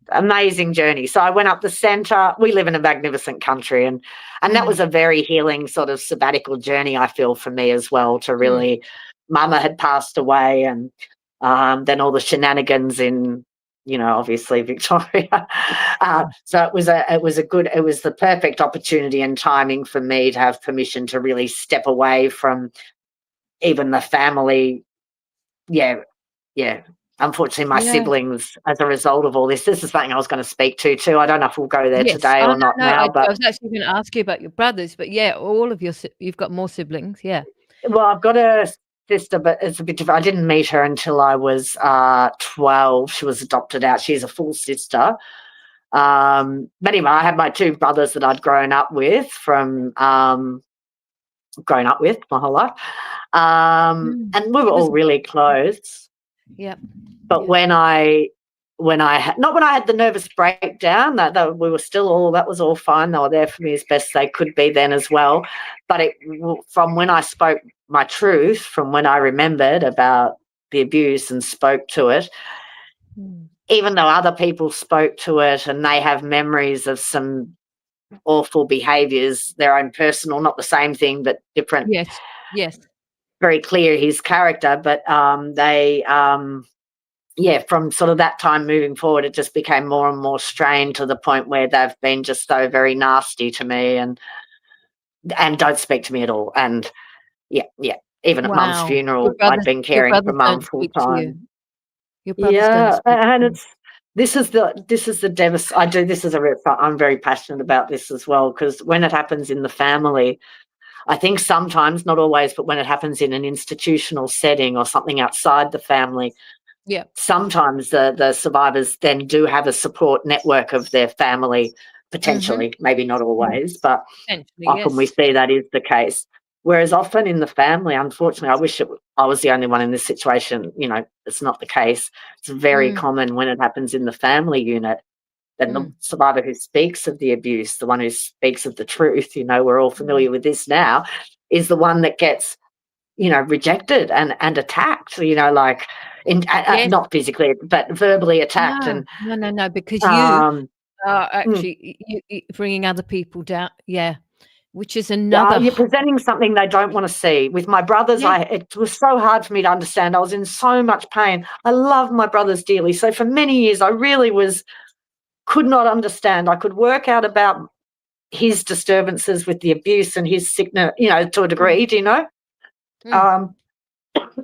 [SPEAKER 2] Amazing journey. So I went up the centre. We live in a magnificent country, and that
[SPEAKER 1] Mm,
[SPEAKER 2] was a very healing sort of sabbatical journey, I feel, for me as well, to
[SPEAKER 1] mm,
[SPEAKER 2] really Mama had passed away, and then all the shenanigans in, obviously Victoria. So it was the perfect opportunity and timing for me to have permission to really step away from even the family. Yeah, yeah. Unfortunately, my
[SPEAKER 1] yeah.
[SPEAKER 2] siblings, as a result of all this is something I was gonna speak to too. I don't know if we'll go there
[SPEAKER 1] Yes.
[SPEAKER 2] today
[SPEAKER 1] Oh,
[SPEAKER 2] or
[SPEAKER 1] no,
[SPEAKER 2] not
[SPEAKER 1] no,
[SPEAKER 2] now,
[SPEAKER 1] I
[SPEAKER 2] but
[SPEAKER 1] was actually gonna ask you about your brothers, but yeah, all of you've got more siblings, yeah.
[SPEAKER 2] well, I've got a sister, but it's a bit different. I didn't meet her until I was 12. She was adopted out. She's a full sister. But anyway, I had my 2 brothers that I'd grown up with my whole life. And we were
[SPEAKER 1] It was
[SPEAKER 2] all really close.
[SPEAKER 1] Yep,
[SPEAKER 2] But
[SPEAKER 1] yeah.
[SPEAKER 2] not when I had the nervous breakdown, that we were still all that was all fine. They were there for me as best they could be then as well. But from when I spoke my truth, from when I remembered about the abuse and spoke to it,
[SPEAKER 1] Mm.
[SPEAKER 2] even though other people spoke to it and they have memories of some awful behaviours, their own personal, not the same thing, but different,
[SPEAKER 1] Yes, yes.
[SPEAKER 2] very clear his character, but yeah, from sort of that time moving forward, it just became more and more strained to the point where they've been just so very nasty to me and don't speak to me at all. And yeah, Even at Mum's
[SPEAKER 1] Wow. Your
[SPEAKER 2] funeral, I'd
[SPEAKER 1] brothers
[SPEAKER 2] been
[SPEAKER 1] your
[SPEAKER 2] caring for
[SPEAKER 1] brothers
[SPEAKER 2] Mum
[SPEAKER 1] don't
[SPEAKER 2] full
[SPEAKER 1] speak to you.
[SPEAKER 2] time.
[SPEAKER 1] Your brothers don't
[SPEAKER 2] Yeah,
[SPEAKER 1] speak
[SPEAKER 2] and
[SPEAKER 1] to you.
[SPEAKER 2] this is the I do this as a I'm very passionate about this as well, because when it happens in the family, I think sometimes, not always, but when it happens in an institutional setting or something outside the family,
[SPEAKER 1] Yeah.
[SPEAKER 2] sometimes the survivors then do have a support network of their family, potentially, maybe not always, but
[SPEAKER 1] Potentially,
[SPEAKER 2] often we
[SPEAKER 1] yes.
[SPEAKER 2] see that is the case. Whereas often in the family, unfortunately, I wish I was the only one in this situation. It's not the case. It's very
[SPEAKER 1] Mm,
[SPEAKER 2] common when it happens in the family unit. Then the
[SPEAKER 1] mm,
[SPEAKER 2] survivor who speaks of the abuse, the one who speaks of the truth, we're all
[SPEAKER 1] mm.
[SPEAKER 2] familiar with this now, is the one that gets, rejected and attacked, like
[SPEAKER 1] Yes.
[SPEAKER 2] not physically, but verbally attacked.
[SPEAKER 1] No,
[SPEAKER 2] And
[SPEAKER 1] no, no, no, because you
[SPEAKER 2] um,
[SPEAKER 1] are
[SPEAKER 2] mm,
[SPEAKER 1] actually you bringing other people down, yeah, which is another
[SPEAKER 2] you're presenting something they don't want to see. With my brothers,
[SPEAKER 1] yeah,
[SPEAKER 2] it was so hard for me to understand. I was in so much pain. I love my brothers dearly. So for many years, I really could not understand. I could work out about his disturbances with the abuse and his sickness, to a
[SPEAKER 1] mm,
[SPEAKER 2] degree, do you know?
[SPEAKER 1] mm,
[SPEAKER 2] Um,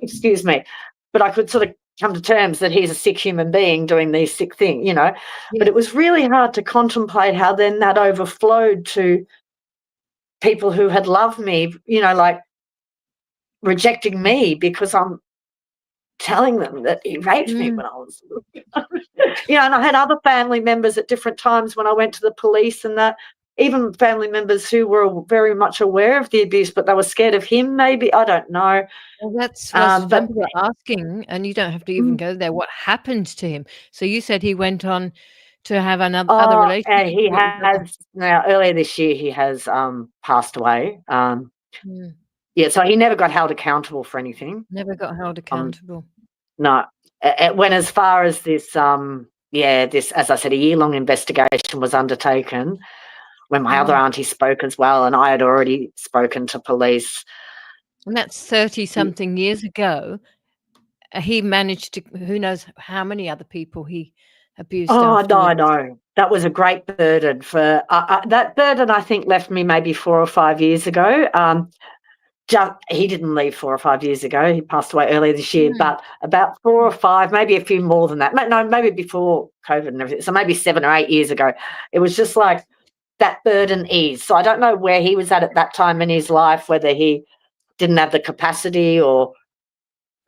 [SPEAKER 2] excuse me. But I could sort of come to terms that he's a sick human being doing these sick things. But
[SPEAKER 1] yeah,
[SPEAKER 2] it was really hard to contemplate how then that overflowed to people who had loved me, like rejecting
[SPEAKER 1] mm,
[SPEAKER 2] me because I'm telling them that he raped me
[SPEAKER 1] mm.
[SPEAKER 2] when I was and I had other family members at different times when I went to the police, and that even family members who were very much aware of the abuse, but they were scared of him maybe, I don't know.
[SPEAKER 1] Well, that's well, some
[SPEAKER 2] But
[SPEAKER 1] people are asking, and you don't have to even
[SPEAKER 2] mm,
[SPEAKER 1] go there, what happened to him? So you said he went on to have other
[SPEAKER 2] oh,
[SPEAKER 1] relationships.
[SPEAKER 2] he
[SPEAKER 1] What was other
[SPEAKER 2] has now earlier this year he has passed away.
[SPEAKER 1] mm,
[SPEAKER 2] Yeah, so he never got held accountable for anything.
[SPEAKER 1] never got held
[SPEAKER 2] Um,
[SPEAKER 1] accountable.
[SPEAKER 2] no, when as far as this, this, as I said, a year-long investigation was undertaken. When my other
[SPEAKER 1] Mm.
[SPEAKER 2] auntie spoke as well, and I had already spoken to police.
[SPEAKER 1] And that's 30 something years ago. He managed to who knows how many other people he abused
[SPEAKER 2] Oh, no, I
[SPEAKER 1] afterwards.
[SPEAKER 2] know. That was a great burden for that burden, I think, left me maybe 4 or 5 years ago. He didn't leave 4 or 5 years ago. He passed away earlier this year,
[SPEAKER 1] Mm,
[SPEAKER 2] but about 4 or 5, maybe a few more than that. No, maybe before COVID and everything. So maybe 7 or 8 years ago. It was just like that burden eased. So I don't know where he was at that time in his life, whether he didn't have the capacity or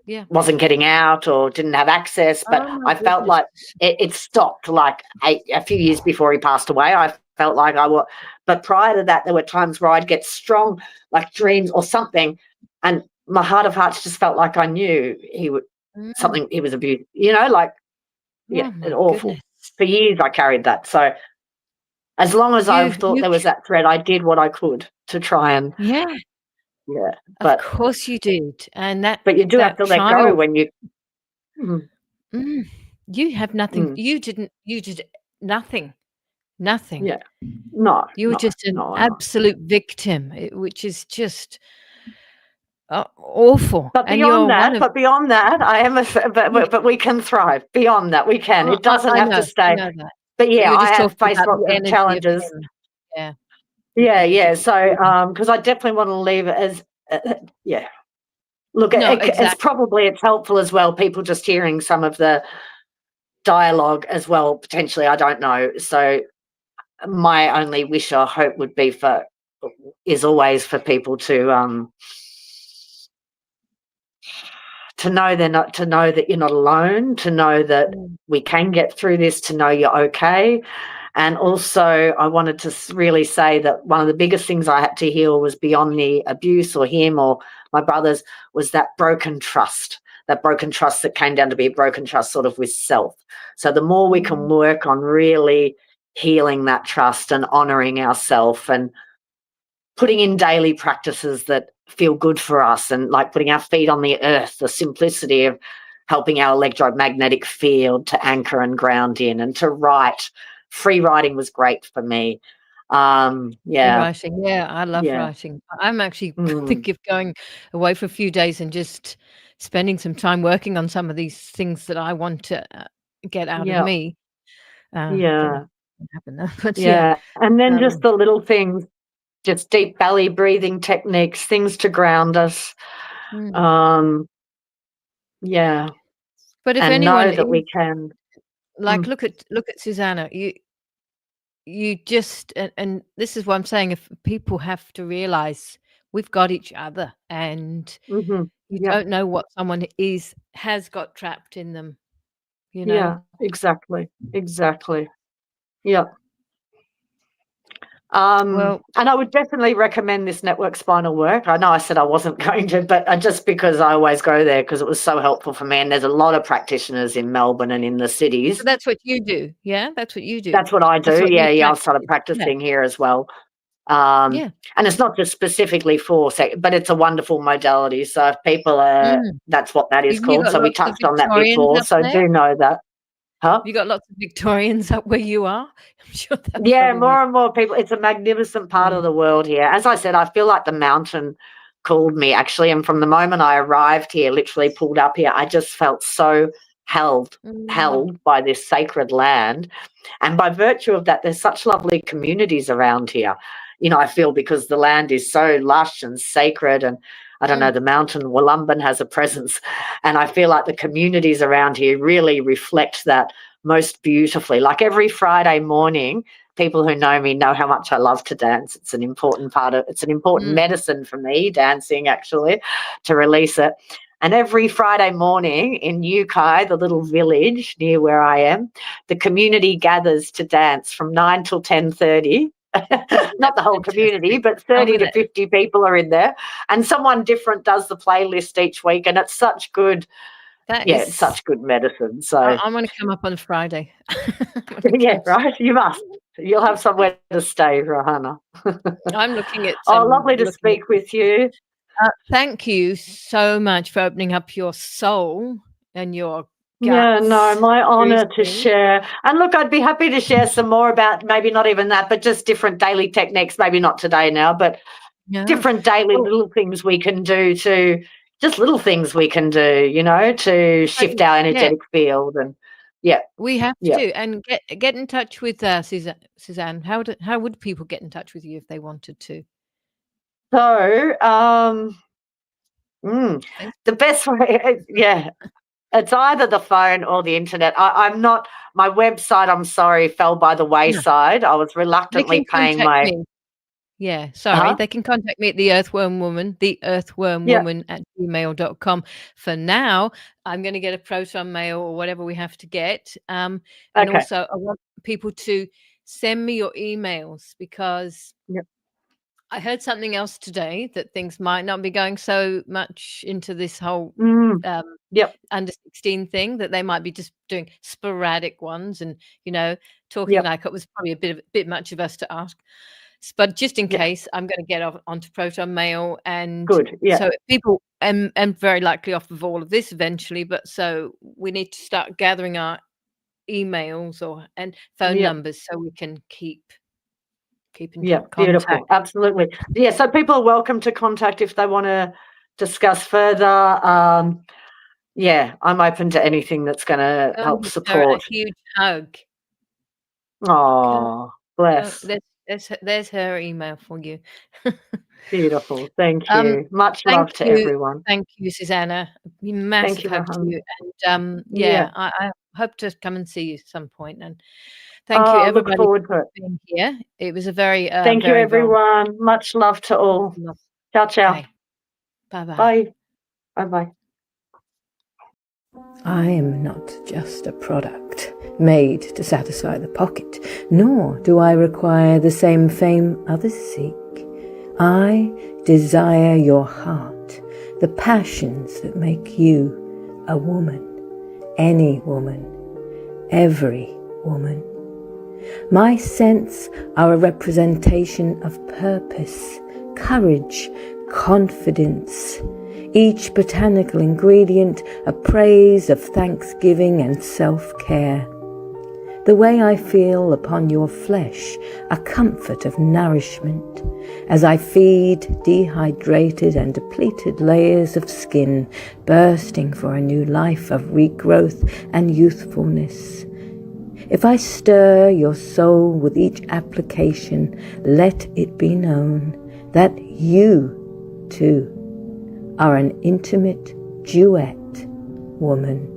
[SPEAKER 1] yeah.
[SPEAKER 2] wasn't getting out or didn't have access, but
[SPEAKER 1] Oh my
[SPEAKER 2] I felt
[SPEAKER 1] goodness.
[SPEAKER 2] like it stopped like a few years before he passed away. I felt like I was, but prior to that, there were times where I'd get strong, like dreams or something, and my heart of hearts just felt like I knew he would
[SPEAKER 1] Mm.
[SPEAKER 2] something. He was abused, like yeah,
[SPEAKER 1] Oh
[SPEAKER 2] it's
[SPEAKER 1] my
[SPEAKER 2] awful.
[SPEAKER 1] goodness.
[SPEAKER 2] For years, I carried that. So as long as I thought
[SPEAKER 1] You
[SPEAKER 2] there was that thread, I did what I could to try and
[SPEAKER 1] yeah,
[SPEAKER 2] yeah.
[SPEAKER 1] of
[SPEAKER 2] But
[SPEAKER 1] course you did, and
[SPEAKER 2] but you do have
[SPEAKER 1] that
[SPEAKER 2] to let go
[SPEAKER 1] child
[SPEAKER 2] when you. Mm,
[SPEAKER 1] mm, you have nothing
[SPEAKER 2] mm,
[SPEAKER 1] you did nothing, nothing.
[SPEAKER 2] yeah. No,
[SPEAKER 1] You were
[SPEAKER 2] no,
[SPEAKER 1] just an
[SPEAKER 2] no, no.
[SPEAKER 1] absolute victim, which is just, awful, and you're one of
[SPEAKER 2] Beyond that, I am
[SPEAKER 1] yeah,
[SPEAKER 2] but we can thrive. Beyond that, we can. It doesn't have to
[SPEAKER 1] I
[SPEAKER 2] stay.
[SPEAKER 1] know that,
[SPEAKER 2] But
[SPEAKER 1] but
[SPEAKER 2] yeah,
[SPEAKER 1] you're
[SPEAKER 2] I
[SPEAKER 1] just
[SPEAKER 2] have
[SPEAKER 1] talking
[SPEAKER 2] faced
[SPEAKER 1] about
[SPEAKER 2] lots
[SPEAKER 1] the
[SPEAKER 2] of
[SPEAKER 1] energy of
[SPEAKER 2] challenges.
[SPEAKER 1] him. Yeah, the
[SPEAKER 2] Yeah,
[SPEAKER 1] energy
[SPEAKER 2] yeah.
[SPEAKER 1] of
[SPEAKER 2] So,
[SPEAKER 1] him.
[SPEAKER 2] because I definitely want to leave it as, yeah. Look,
[SPEAKER 1] No,
[SPEAKER 2] it's
[SPEAKER 1] exactly.
[SPEAKER 2] probably it's helpful as well. People just hearing some of the dialogue as well. Potentially, I don't know. So, my only wish or hope would be is always for people to know to know that you're not alone, to know that
[SPEAKER 1] Mm,
[SPEAKER 2] we can get through this, to know you're okay. And also, I wanted to really say that one of the biggest things I had to heal was beyond the abuse or him or my brothers was that broken trust that came down to be a broken trust sort of with self. So the more we can
[SPEAKER 1] mm,
[SPEAKER 2] work on really healing that trust and honouring ourselves and putting in daily practices that feel good for us and like putting our feet on the earth, the simplicity of helping our electromagnetic field to anchor and ground in and to write. Free writing was great for me. Yeah,
[SPEAKER 1] writing, yeah, I love
[SPEAKER 2] yeah.
[SPEAKER 1] writing. I'm actually
[SPEAKER 2] Mm,
[SPEAKER 1] thinking of going away for a few days and just spending some time working on some of these things that I want to, get out of
[SPEAKER 2] yeah,
[SPEAKER 1] me. Don't know
[SPEAKER 2] yeah,
[SPEAKER 1] what happened there, but yeah,
[SPEAKER 2] yeah. And then just
[SPEAKER 1] um,
[SPEAKER 2] the little things, just deep belly breathing techniques, things to ground us. Yeah.
[SPEAKER 1] But if
[SPEAKER 2] And
[SPEAKER 1] anyone
[SPEAKER 2] know that we
[SPEAKER 1] is
[SPEAKER 2] can.
[SPEAKER 1] like, look at Susanna. You just and this is what I'm saying, if people have to realize we've got each other, and you
[SPEAKER 2] Yeah.
[SPEAKER 1] don't know what someone has got trapped in them, you know?
[SPEAKER 2] Yeah, exactly. Exactly. Yeah. And
[SPEAKER 1] Well,
[SPEAKER 2] I would definitely recommend this network spinal work. I know I said I wasn't going to, but just because I always go there because it was so helpful for me. And there's a lot of practitioners in Melbourne and in the cities.
[SPEAKER 1] so that's what you do, yeah? That's what you do.
[SPEAKER 2] That's what I
[SPEAKER 1] That's
[SPEAKER 2] do.
[SPEAKER 1] what you
[SPEAKER 2] Yeah. I've
[SPEAKER 1] practice.
[SPEAKER 2] started
[SPEAKER 1] Yeah,
[SPEAKER 2] practicing here as well.
[SPEAKER 1] yeah.
[SPEAKER 2] And it's not just specifically for but it's a wonderful modality. So if people are,
[SPEAKER 1] Mm.
[SPEAKER 2] that's what that is
[SPEAKER 1] You
[SPEAKER 2] called.
[SPEAKER 1] got
[SPEAKER 2] So we
[SPEAKER 1] lots of
[SPEAKER 2] touched on that
[SPEAKER 1] Victorians
[SPEAKER 2] before.
[SPEAKER 1] up
[SPEAKER 2] So
[SPEAKER 1] there?
[SPEAKER 2] do know that. Huh?
[SPEAKER 1] You got lots of Victorians up where you are? I'm sure they'll
[SPEAKER 2] Yeah,
[SPEAKER 1] probably
[SPEAKER 2] more and more people. It's a magnificent part of
[SPEAKER 1] mm,
[SPEAKER 2] the world here. As I said, I feel like the mountain called me actually. And from the moment I arrived here, literally pulled up here, I just felt so held,
[SPEAKER 1] mm,
[SPEAKER 2] held by this sacred land. And by virtue of that, there's such lovely communities around here. I feel because the land is so lush and sacred, and I don't know,
[SPEAKER 1] mm,
[SPEAKER 2] the mountain Wollumban has a presence. And I feel like the communities around here really reflect that most beautifully. Like every Friday morning, people who know me know how much I love to dance. It's an important it's an important
[SPEAKER 1] mm.
[SPEAKER 2] medicine for me, dancing actually, to release it. And every Friday morning in Yukai, the little village near where I am, the community gathers to dance from 9 till 10:30. Not
[SPEAKER 1] That's
[SPEAKER 2] the whole community,
[SPEAKER 1] fantastic.
[SPEAKER 2] but
[SPEAKER 1] Oh,
[SPEAKER 2] 30
[SPEAKER 1] well,
[SPEAKER 2] to 50 people are in there. And someone different does the playlist each week. And it's such good,
[SPEAKER 1] that
[SPEAKER 2] yeah, it's
[SPEAKER 1] is
[SPEAKER 2] such good medicine. So,
[SPEAKER 1] I'm gonna come up on Friday. I'm gonna
[SPEAKER 2] yeah,
[SPEAKER 1] come
[SPEAKER 2] right? You must. You'll have somewhere to stay, Rahana.
[SPEAKER 1] I'm looking at
[SPEAKER 2] Oh,
[SPEAKER 1] some
[SPEAKER 2] lovely to speak with you.
[SPEAKER 1] thank you so much for opening up your soul and your
[SPEAKER 2] Yeah, no,
[SPEAKER 1] guts
[SPEAKER 2] my
[SPEAKER 1] through
[SPEAKER 2] honour to
[SPEAKER 1] me.
[SPEAKER 2] share. And look, I'd be happy to share some more about maybe not even that, but just different daily techniques, maybe not today now, but
[SPEAKER 1] Yeah.
[SPEAKER 2] different daily
[SPEAKER 1] Well,
[SPEAKER 2] little things we can do just little things we can do, to
[SPEAKER 1] but
[SPEAKER 2] shift our
[SPEAKER 1] yeah,
[SPEAKER 2] energetic field. And yeah,
[SPEAKER 1] we have
[SPEAKER 2] yeah.
[SPEAKER 1] to, and get in touch with, Suzanne. How would people get in touch with you if they wanted to?
[SPEAKER 2] So, the
[SPEAKER 1] Facebook?
[SPEAKER 2] best way, yeah, it's either the phone or the internet. I'm not, my website, I'm sorry, fell by the
[SPEAKER 1] No.
[SPEAKER 2] wayside. I was
[SPEAKER 1] They
[SPEAKER 2] reluctantly
[SPEAKER 1] can
[SPEAKER 2] paying
[SPEAKER 1] contact
[SPEAKER 2] my,
[SPEAKER 1] me. Yeah, sorry.
[SPEAKER 2] huh?
[SPEAKER 1] They can contact me at
[SPEAKER 2] Yeah,
[SPEAKER 1] theearthwormwoman@gmail.com. For now, I'm gonna get a proton mail or whatever we have to get. And
[SPEAKER 2] okay.
[SPEAKER 1] also I want people to send me your emails, because
[SPEAKER 2] Yep.
[SPEAKER 1] I heard something else today, that things might not be going so much into this whole
[SPEAKER 2] Mm,
[SPEAKER 1] um,
[SPEAKER 2] yep,
[SPEAKER 1] under 16 thing, that they might be just doing sporadic ones and, talking
[SPEAKER 2] yep,
[SPEAKER 1] like it was probably a bit much of us to ask. But just in
[SPEAKER 2] yeah,
[SPEAKER 1] case, I'm gonna get onto Proton Mail, and
[SPEAKER 2] good, yeah,
[SPEAKER 1] so people and very likely off of all of this eventually, but so we need to start gathering our emails and phone
[SPEAKER 2] yep,
[SPEAKER 1] numbers so we can keep in
[SPEAKER 2] yep, beautiful,
[SPEAKER 1] contact.
[SPEAKER 2] absolutely. Yeah, so people are welcome to contact if they wanna discuss further. Yeah, I'm open to anything that's gonna
[SPEAKER 1] Go and
[SPEAKER 2] help
[SPEAKER 1] give her a
[SPEAKER 2] support.
[SPEAKER 1] huge hug. Go
[SPEAKER 2] Oh, bless.
[SPEAKER 1] there's her email for you.
[SPEAKER 2] Beautiful, thank
[SPEAKER 1] Um,
[SPEAKER 2] you. Much
[SPEAKER 1] thank
[SPEAKER 2] love to
[SPEAKER 1] you
[SPEAKER 2] everyone.
[SPEAKER 1] thank you, Susanna. A
[SPEAKER 2] Thank
[SPEAKER 1] massive
[SPEAKER 2] you,
[SPEAKER 1] hug to
[SPEAKER 2] Rohan.
[SPEAKER 1] you, and,
[SPEAKER 2] Yeah.
[SPEAKER 1] yeah, I hope to come and see you some point, and thank you,
[SPEAKER 2] Oh, look
[SPEAKER 1] everybody,
[SPEAKER 2] forward to
[SPEAKER 1] for
[SPEAKER 2] it.
[SPEAKER 1] being here. It was a very,
[SPEAKER 2] Thank you,
[SPEAKER 1] very vulnerable.
[SPEAKER 2] everyone. Much love to all. Ciao, ciao.
[SPEAKER 1] Okay, bye-bye.
[SPEAKER 2] Bye. Bye-bye.
[SPEAKER 1] I am not just a product made to satisfy the pocket, nor do I require the same fame others seek. I desire your heart, the passions that make you a woman, any woman, every woman. My scents are a representation of purpose, courage, confidence, each botanical ingredient a praise of thanksgiving and self-care. The way I feel upon your flesh, a comfort of nourishment, as I feed dehydrated and depleted layers of skin, bursting for a new life of regrowth and youthfulness. If I stir your soul with each application, let it be known that you, too, are an intimate duet woman.